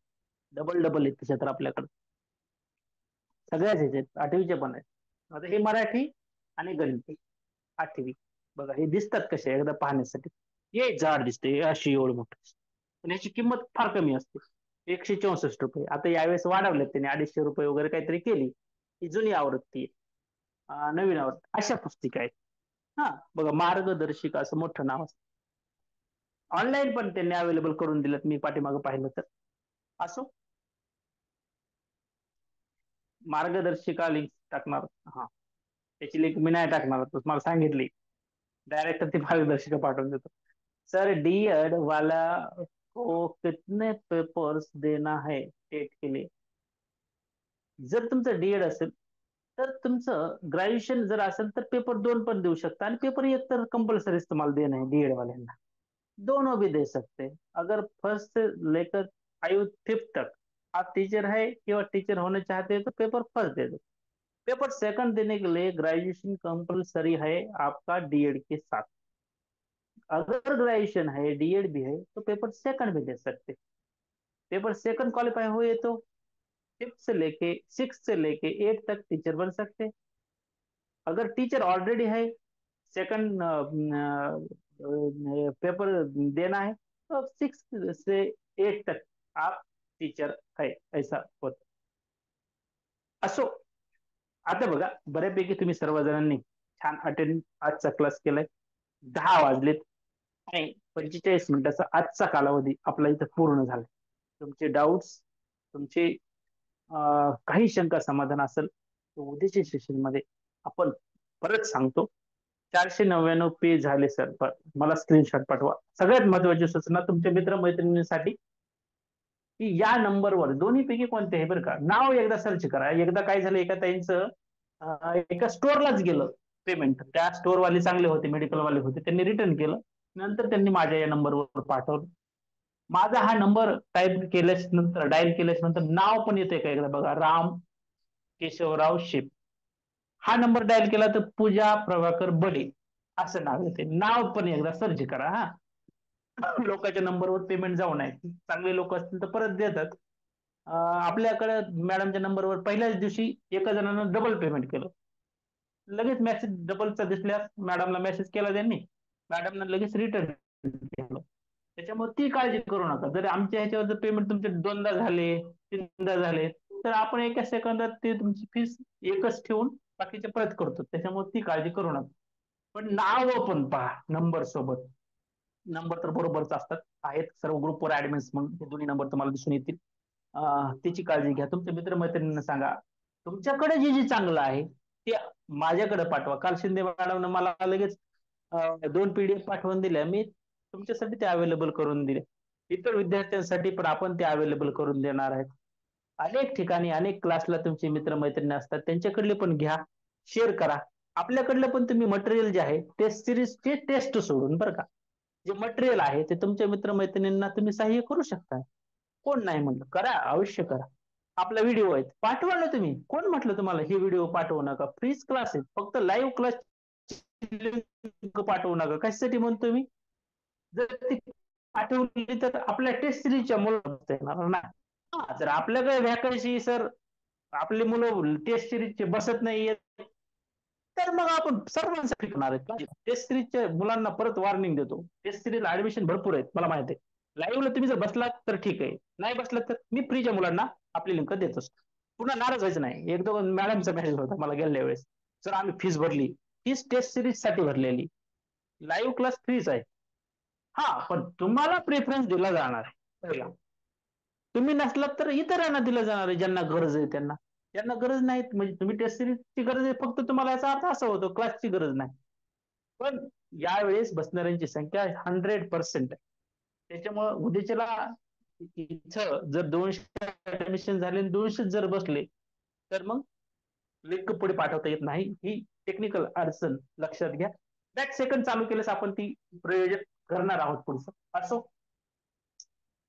डबल डबल आहेत त्याच्यात आपल्याकडे. सगळ्याच ह्याच्यात 8वीचे पण आहेत. आता हे मराठी आणि गणित 8वी, बघा हे दिसतात कसे एकदा पाहण्यासाठी. हे जाड दिसते अशी एवढं मोठं, पण याची किंमत फार कमी असते, 164 रुपये. आता यावेळेस वाढवलेत त्यांनी, 250 रुपये वगैरे काहीतरी केली. ही जुनी आवृत्ती आहे. नवीन आवृत्ती अशा पुस्तिका आहेत. हा, बघा मार्गदर्शिका असं मोठं नाव असतं. ऑनलाईन पण त्यांनी अवेलेबल करून दिलं, मी पाठीमागं पाहिलं तर. असो, मार्गदर्शिका लिंक टाकणार. हा, त्याची लिंक मी नाही टाकणार, तुम्हाला सांगितली. डायरेक्ट ती मार्गदर्शिका पाठवून देतो. सर डी.एड वाला को कितने पेपर्स देना है टेट के लिए? जर तुमचं डी.एड असेल तर तुमचं ग्रॅज्युएशन जर असेल तर पेपर 2 पण देऊ शकता, आणि पेपर 1 तर कंपल्सरी तुम्हाला देणं आहे डी.एड वाल्यांना. दोनों भी दे सकते हैं। अगर फर्स्ट से लेकर 5th तक आप टीचर है कि टीचर होना चाहते हैं तो paper first they though. Paper second देने के लिए ग्रेजुएशन कंपलसरी है आपका डीएड के साथ। अगर ग्रेजुएशन है डीएड भी है तो पेपर सेकंड भी दे सकते। पेपर सेकंड क्वालिफाई हुए तो 6 से लेके 8 तक टीचर बन सकते। अगर टीचर ऑलरेडी है, सेकंड पेपर देना है, तो 6 से 8 तक आप टीचर है, ऐसा होत. असो, आता बघा, बऱ्यापैकी तुम्ही सर्वजणांनी छान अटेंड आजचा क्लास केलाय. 10 वाजलेत आणि 45 मिनिटाचा आजचा कालावधी आपला इथं पूर्ण झाला. तुमचे डाऊट्स, तुमचे काही शंका समाधान असेल तर उद्याच्या सेशन मध्ये आपण परत सांगतो. 499 पेज झाले सर, मला स्क्रीनशॉट पाठवा. सगळ्यात महत्वाची सूचना तुमच्या मित्रमैत्रिणींसाठी की या नंबरवर दोन्हीपैकी कोणते आहे बरं का, नाव एकदा सर्च करा. एकदा काय झालं, एका ताईंचं एका स्टोअरलाच गेलं पेमेंट. त्या स्टोअरवाले चांगले होते, मेडिकल वाले होते, त्यांनी रिटर्न केलं. नंतर त्यांनी माझ्या या नंबरवर पाठवलं. माझा हा नंबर टाईप केल्याच नंतर, डायल केल्याच नंतर नाव पण येते का एकदा बघा, राम केशवराव शेप. हा नंबर डायल केला तर पूजा प्रभाकर बडे असं नाव येते. नाव पण एकदा सर्च करा. हा, लोकांच्या नंबरवर पेमेंट जाऊ नये. चांगले लोक असतील तर परत देतात. आपल्याकडे मॅडमच्या नंबरवर पहिल्याच दिवशी एका जणांना डबल पेमेंट केलं. लगेच मेसेज डबलचा दिसल्यास मॅडमला मेसेज केला त्यांनी, मॅडमने लगेच रिटर्न केलं. त्याच्यामुळे ती काळजी करू नका. जर आमच्या ह्याच्यावर जर पेमेंट तुमचे 2दा झाले, 3दा झाले, तर आपण एका सेकंदात ते तुमची फीस एकच ठेवून बाकीचे परत करतो. त्याच्यामुळे ती काळजी करू नका. पण नाव पण पहा नंबर सोबत. नंबर तर बरोबरच असतात, आहेत सर्व ग्रुपवर ऍडमिन्स म्हणून, हे दोन्ही नंबर तुम्हाला दिसून येतील. त्याची काळजी घ्या. तुमच्या मित्रमैत्रिणींना सांगा तुमच्याकडे जे जे चांगलं आहे ते माझ्याकडे पाठवा. काल शिंदे मॅडमने मला लगेच 2 PDF पाठवून दिल्या, मी तुमच्यासाठी ते अवेलेबल करून दिले. इतर विद्यार्थ्यांसाठी पण आपण ते अवेलेबल करून देणार आहेत. अनेक ठिकाणी अनेक क्लासला तुमचे मित्रमैत्रिणी असतात, त्यांच्याकडले पण घ्या, शेअर करा. आपल्याकडलं पण तुम्ही मटेरियल जे आहे टेस्ट सिरीजचे टेस्ट सोडून बरं का, जे मटेरियल आहे ते तुमच्या मित्रमैत्रिणींना तुम्ही सहाय्य करू शकता. कोण नाही म्हणलं, करा, अवश्य करा. आपला व्हिडिओ आहे पाठवा ना तुम्ही. कोण म्हटलं तुम्हाला हे व्हिडिओ पाठवू नका? फ्रीच क्लास आहे, फक्त लाईव्ह क्लास पाठवू नका. कशासाठी म्हणतो मी, जर ती पाठवली तर आपल्या टेस्ट सिरीजच्या मुलांना येणार ना. जर आपल्याकडे व्हॅकन्सी सर, आपली मुलं टेस्ट सिरीजचे बसत नाहीयेत, तर मग आपण सर्वांसाठी करणार आहेत. टेस्ट सिरीजच्या मुलांना परत वॉर्निंग देतो, टेस्ट सिरीज ऍडमिशन भरपूर आहेत मला माहिती आहे. लाईव्हला तुम्ही जर बसलात तर ठीक आहे, नाही बसलात तर मी फ्रीच्या मुलांना आपली लिंक देत असतो. पुन्हा नाराज व्हायचं नाही. एक दोन मॅडमचा मेसेज होता मला गेल्या वेळेस, सर आम्ही फीस भरली, फीस टेस्ट सिरीज साठी भरलेली, लाईव्ह क्लास फ्रीच आहे. हा, पण तुम्हाला प्रेफरन्स दिला जाणार आहे पहिला. तुम्ही नसलात तर इतरांना दिलं जाणार आहे, ज्यांना गरज आहे त्यांना. ज्यांना गरज नाही, म्हणजे तुम्ही टेस्ट सिरीजची गरज आहे फक्त, तुम्हाला याचा अर्थ असा होतो क्लासची गरज नाही. पण यावेळेस बसणाऱ्यांची संख्या 100% आहे. त्याच्यामुळे उद्याच्याला इथं जर 200 ऍडमिशन झाले, 200 जर बसले, तर मग लिंक पुढे पाठवता येत नाही. ही टेक्निकल अडचण लक्षात घ्या. बॅक सेकंड चालू केल्यास आपण ती प्रयोजन करणार आहोत पुढचं. असो,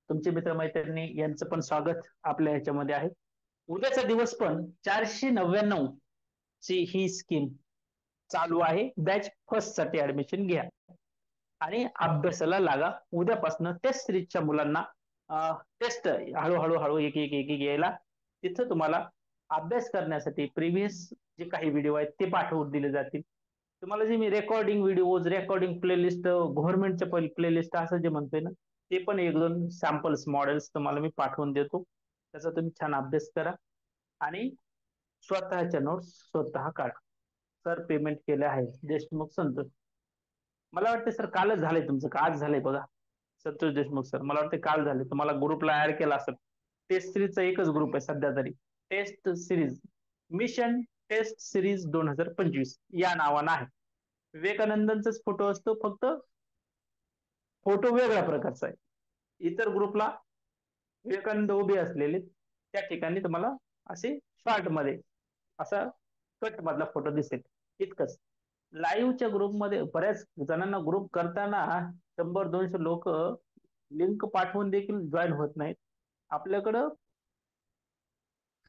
तुमचे मित्रमैत्रिणी यांचं पण स्वागत आपल्या ह्याच्यामध्ये आहे. उद्याचा दिवस पण 499 ची ही स्कीम चालू आहे. बॅच फर्स्ट साठी ऍडमिशन घ्या आणि अभ्यासाला लागा. उद्यापासून टेस्ट सिरीजच्या मुलांना टेस्ट हळूहळू हळू एक एक एक एक यायला, तिथं तुम्हाला अभ्यास करण्यासाठी प्रिव्हियस जे काही व्हिडिओ आहेत ते पाठवून दिले जातील. तुम्हाला जे मी रेकॉर्डिंग व्हिडिओज, रेकॉर्डिंग प्लेलिस्ट, गव्हर्नमेंटच्या प्लेलिस्ट असं जे म्हणतोय ना, ते पण 1-2 सॅम्पल्स मॉडेल्स तुम्हाला मी पाठवून देतो. त्याचा तुम्ही छान अभ्यास करा आणि स्वतःच्या नोट्स स्वतः काढा. सर पेमेंट केले आहे, देशमुख संतोष. मला वाटतं सर कालच झालंय तुमचं का आज झालंय बघा. संतोष देशमुख सर, मला वाटतं काल झाले. तुम्हाला ग्रुपला ऍड केला असेल. टेस्ट सिरीजचा एकच ग्रुप आहे सध्या तरी, test series mission test series 2025 या नावानं आहे. विवेकानंदांचाच फोटो असतो, फक्त फोटो वेगळ्या प्रकारचा आहे. इतर ग्रुपला विवेकानंद उभे असलेले त्या ठिकाणी तुम्हाला असे शॉर्ट मध्ये असा कट मधला फोटो दिसेल, इतकंच. लाईव्हच्या ग्रुपमध्ये बऱ्याच जणांना ग्रुप करताना 100-200 लोक लिंक पाठवून देखील जॉईन होत नाहीत. आपल्याकडं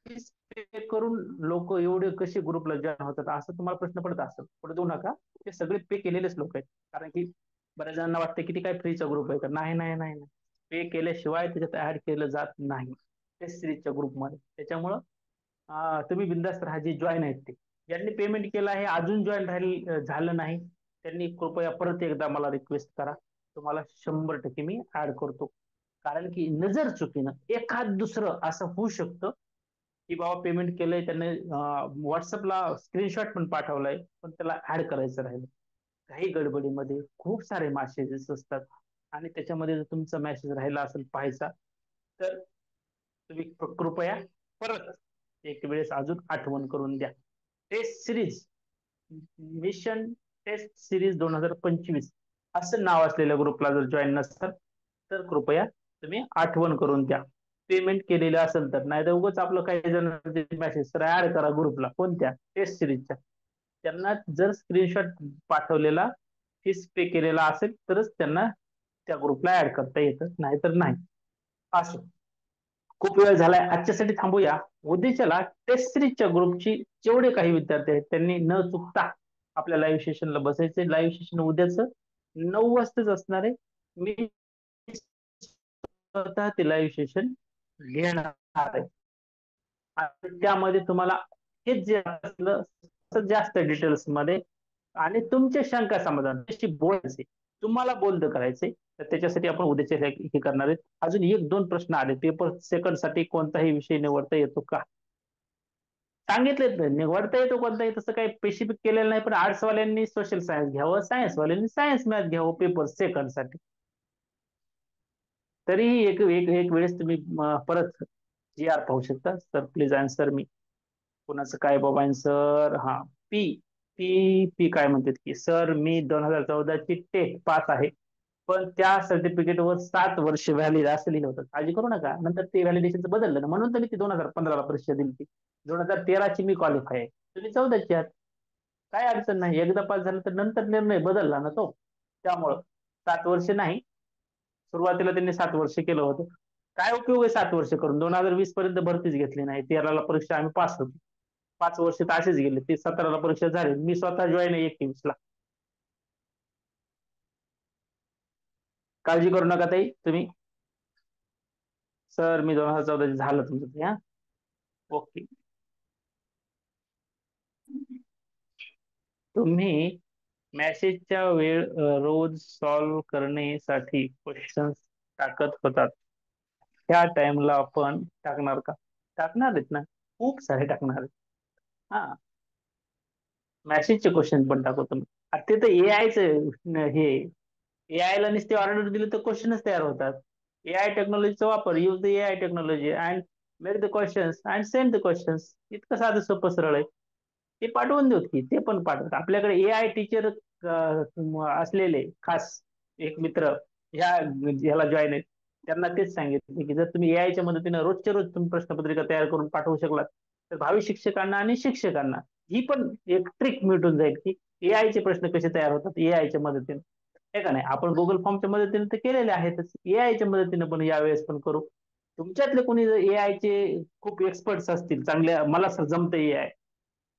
फीस पे करून लोक एवढे कसे ग्रुपला जॉईन होतात, असं तुम्हाला प्रश्न पडत असेल. पुढे देऊ नका, ते सगळे पे केलेलेच लोक आहेत. कारण की बऱ्याच जणांना वाटतं की ते काय फ्रीचा ग्रुप आहे का. नाही नाही नाही नाही, पे केल्याशिवाय त्याच्यात ऍड केलं जात नाही टेस्ट सिरीजच्या ग्रुपमध्ये. त्याच्यामुळं तुम्ही बिंदास्त राहा. जे जॉईन आहेत ते, ज्यांनी पेमेंट केलं आहे अजून जॉईन झालं नाही, त्यांनी कृपया परत एकदा मला रिक्वेस्ट करा. तुम्हाला 100% मी ऍड करतो. कारण की नजर चुकीनं एखाद दुसरं असं होऊ शकतं की बाबा पेमेंट केलंय त्याने, व्हॉट्सअपला स्क्रीनशॉट पण पाठवलाय, पण त्याला ऍड करायचं राहिलं. काही गडबडीमध्ये खूप सारे मेसेजेस असतात आणि त्याच्यामध्ये जर तुमचा मेसेज राहिला असेल पाहायचा, तर तुम्ही कृपया परत एक वेळेस अजून आठवण करून द्या. Test series, mission test series 2025 असं नाव असलेल्या ग्रुपला जर जॉईन नसतात, तर कृपया तुम्ही आठवण करून द्या. पेमेंट केलेलं असेल तर, नाही तर उगाच आपलं काही जण मेसेज तर ऍड करा ग्रुपला. कोणत्या? टेस्ट सिरीजच्या. त्यांना जर स्क्रीनशॉट पाठवलेला फीस पे केलेला असेल तरच त्यांना त्या ग्रुपला ऍड करता येतं, नाहीतर नाही. असो, खूप वेळ झालाय, आजच्यासाठी थांबूया. उद्याच्याला टेस्ट सिरीजच्या ग्रुपची जेवढे काही विद्यार्थी आहेत त्यांनी न चुकता आपल्या लाईव्ह सेशनला बसायचे. लाईव्ह सेशन उद्याच 9 वाजताच असणार आहे. मी स्वतः ते लाईव्ह सेशन घेणार आहे आणि त्यामध्ये तुम्हाला हेच जे असलं जास्त डिटेल्स मध्ये आणि तुमच्या शंका समाधान त्याची बोलायचे, तुम्हाला बोल्ड करायचे. तर त्याच्यासाठी आपण उद्याचे हे करणार आहेत. अजून 1-2 प्रश्न आले. पेपर सेकंड साठी कोणताही विषय निवडता येतो का, सांगितलेत ना. निवडता येतो कोणताही तसं काही स्पेसिफिक केलेलं नाही, पण आर्ट्स वाल्यांनी सोशल सायन्स घ्यावं, सायन्स वाल्यांनी सायन्स मॅथ घ्यावं पेपर सेकंड साठी. तरीही एक एक एक वेळेस तुम्ही परत जी आर पाहू शकता. सर प्लीज आन्सर मी. कोणाचं काय बाबा सर, हा पी पी पी काय म्हणतात की सर मी 2014 ची टेट पास आहे, पण त्या सर्टिफिकेटवर 7 वर्ष व्हॅलिड असं लिहिलं होतं. काळजी करू नका, नंतर ते व्हॅलिडेशनचं बदललं ना, म्हणून तर मी ती 2015 परीक्षा दिली ती. 2013 ची मी क्वालिफाय आहे, तुम्ही 14ची आहात. काय अडचण नाही, एकदा पास झालं तर नंतर निर्णय बदलला ना तो. त्यामुळं 7 वर्ष नाही, सुरुवातीला त्यांनी 7 वर्ष केलं होतं. काय उपयोग आहे 7 वर्ष करून? 2020 पर्यंत भरतीच घेतली नाही. 13ला परीक्षा आम्ही पास होतो. 5 वर्ष तर असेच गेले. ते 17ला परीक्षा झाली, मी स्वतः जॉईन आहे 21ला. काळजी करू नका ताई तुम्ही. सर मी 2014 झालं तुमचं ते. हा, ओके. तुम्ही मेसेजच्या वेळ रोज सॉल्व्ह करण्यासाठी क्वेश्चन्स टाकत होतात, त्या टाइमला आपण टाकणार का? टाकणार आहेत ना, खूप सारे टाकणार आहेत. हा, मेसेजचे क्वेश्चन पण टाकू तुम्ही. ते तर एआयच हे, एआय ला नुसते ऑर्डर दिले तर क्वेश्चनच तयार होतात. एआय टेक्नॉलॉजीचा वापर, use the AI technology and make the questions and send the questions. इतकं साधं सोपं सरळ आहे. ते पाठवून देऊ की, ते पण पाठवतात. आपल्याकडे एआय टीचर असलेले खास एक मित्र ह्या ह्याला जॉईन आहेत. त्यांना तेच सांगितले की जर तुम्ही एआयच्या मदतीने रोजच्या रोज तुम्ही प्रश्नपत्रिका तयार करून पाठवू शकलात, तर भावी शिक्षकांना आणि शिक्षकांना ही पण एक ट्रिक मिळून जाईल की एआयचे प्रश्न कसे तयार होतात एआयच्या मदतीने. हे का नाही, आपण गुगल फॉर्मच्या मदतीने तर केलेले आहेतच, एआयच्या मदतीने पण यावेळेस पण करू. तुमच्यातले कोणी जर एआयचे खूप एक्सपर्ट्स असतील, चांगल्या मला जमतं एआय,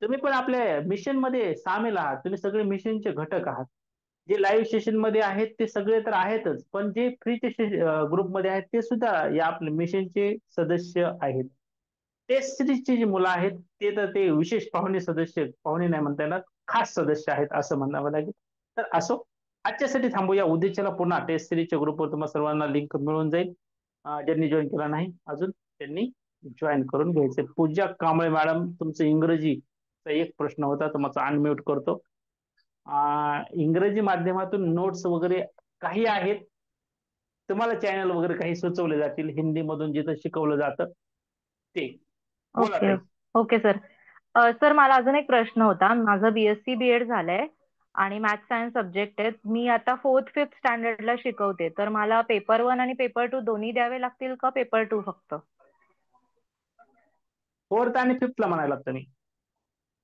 तुम्ही पण आपल्या मिशन मध्ये सामील आहात. तुम्ही सगळे मिशनचे घटक आहात. जे लाईव्ह सेशन मध्ये आहेत ते सगळे तर आहेतच, पण जे फ्रीचे ग्रुपमध्ये आहेत ते सुद्धा या आपल्या मिशनचे सदस्य आहेत. टेस्ट सिरीजची जी मुलं आहेत ते तर ते विशेष पाहुणे सदस्य, पाहुणे नाही म्हणता येणार, खास सदस्य आहेत असं म्हणावं लागेल. तर असो, आजच्यासाठी थांबूया. उद्याच्याला पुन्हा टेस्ट सिरीजच्या ग्रुपवर तुम्हाला सर्वांना लिंक मिळून जाईल. ज्यांनी जॉईन केला नाही अजून त्यांनी जॉईन करून घ्यायचे. पूजा कांबळे मॅडम, तुमचं इंग्रजीचा एक प्रश्न होता, तुमचा अनम्यूट करतो. इंग्रजी माध्यमातून नोट्स वगैरे काही आहेत, तुम्हाला चॅनल वगैरे काही सुचवले जातील हिंदी मधून जिथं शिकवलं जातं ते. बोला ओके. ताई. Okay sir. सर मला अजून एक प्रश्न होता. माझं बीएससी बीएड झालंय आणि मॅथ सायन्स सब्जेक्ट आहेत. मी आता फोर्थ फिफ्थ स्टँडर्डला शिकवते, तर मला पेपर वन आणि पेपर टू दोन्ही द्यावे लागतील का पेपर टू फक्त? फोर्थ आणि फिफ्थला म्हणायला तुम्ही?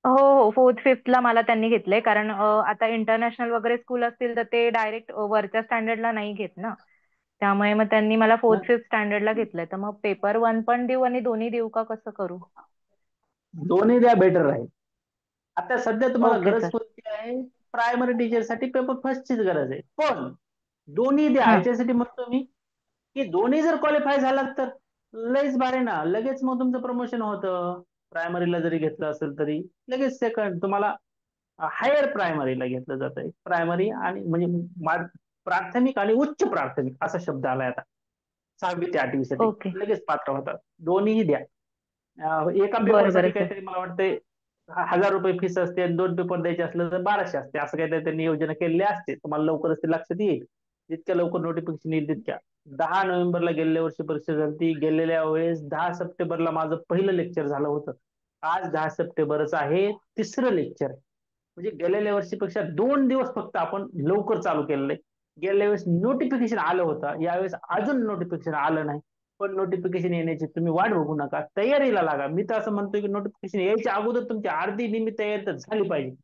हो हो, फोर्थ फिफ्थला मला त्यांनी घेतलंय, कारण आता इंटरनॅशनल वगैरे स्कूल असतील तर ते डायरेक्ट वरच्या स्टँडर्डला नाही घेत ना. त्यामुळे मग त्यांनी मला फोर्थ फिफ्थ स्टँडर्डला घेतलंय. तर मग पेपर वन पण देऊ आणि दोन्ही देऊ का, कसं करू? दोन्ही द्या, बेटर राहील. आता सध्या तुम्हाला ओके गरज सर. कोणती आहे? प्रायमरी टीचरसाठी पेपर फर्स्टचीच गरज आहे. पण दोन्ही द्या, हं. याच्यासाठी म्हणतो मी की दोन्ही जर क्वालिफाय झालात तर लयच भारी ना, लगेच मग तुमचं प्रमोशन होतं. प्रायमरीला जरी घेतलं असेल तरी लगेच सेकंड तुम्हाला हायर प्रायमरीला घेतलं जात आहे. प्रायमरी आणि म्हणजे प्राथमिक आणि उच्च प्राथमिक असा शब्द आलाय आता. 6वी ते 8वी साठी ओके. लगेच पात्र होतात. दोन्हीही द्या. एका बरं पेपरसाठी बरं सर. काहीतरी मला वाटतंय 1000 रुपये फीस असते आणि 2 पेपर द्यायचे असलं तर 1200 असते. असं काहीतरी त्यांनी योजना केलेली असते. तुम्हाला लवकरच ते लक्षात येईल. जितक्या लवकर नोटिफिकेशन येईल तितक्या. 10 नोव्हेंबरला गेलेल्या वर्षी परीक्षा झाली. गेलेल्या वेळेस 10 सप्टेंबरला माझं पहिलं लेक्चर झालं होतं. आज 10 सप्टेंबरच आहे, तिसरं लेक्चर. म्हणजे गेलेल्या वर्षीपेक्षा 2 दिवस फक्त आपण लवकर चालू केलेलं आहे. गेल्या वेळेस नोटिफिकेशन आलं होतं, यावेळेस अजून नोटिफिकेशन आलं नाही. पण नोटिफिकेशन येण्याची तुम्ही वाट बघू नका, तयारीला लागा. मी तर असं म्हणतोय की नोटिफिकेशन यायच्या अगोदर तुमची अर्धी निम्मी तयारी तर झाली पाहिजे.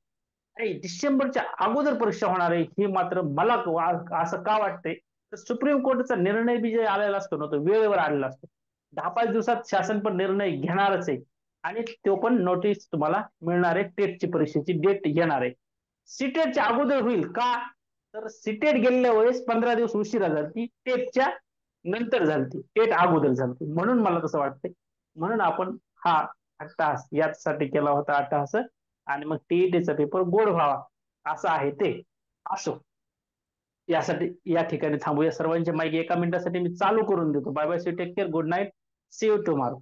आणि डिसेंबरच्या अगोदर परीक्षा होणार आहे हे मात्र मला असं का वाटतंय, तर सुप्रीम कोर्टाचा निर्णय बी जे आलेला असतो ना, तो वेळेवर आलेला असतो. 10-5 दिवसात शासन पण निर्णय घेणारच आहे. आणि तो पण नोटीस तुम्हाला मिळणार आहे. टेटची परीक्षेची डेट येणार आहे. सीटेटच्या अगोदर होईल का? तर सीटेट गेलेल्या वेळेस 15 दिवस उशिरा झाली, टेटच्या नंतर झाली, टेट अगोदर झाली. म्हणून मला तसं वाटतंय. म्हणून आपण हा अट्टहास यासाठी केला होता, अट्टहास. आणि मग टीईटीचा पेपर गोड व्हावा असं आहे ते. असो, यासाठी या ठिकाणी थांबूया. सर्वांचे माईक एका मिनिटासाठी मी चालू करून देतो. Bye bye, see take care, good night, see you tomorrow.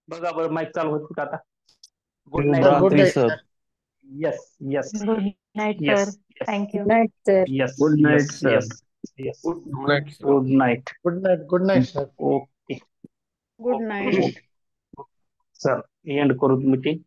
बघा बरं, माईक चालू होती का आता? गुड नाईट गुड म्हणतोय. शुभरात्री night sir. Sir. Yes yes good night yes sir. Yes thank you. Good night sir. Yes good night yes sir. Yes yes. Good night sir. Good night. Good night sir. Okay. Good night. Okay. चल, end करू meeting.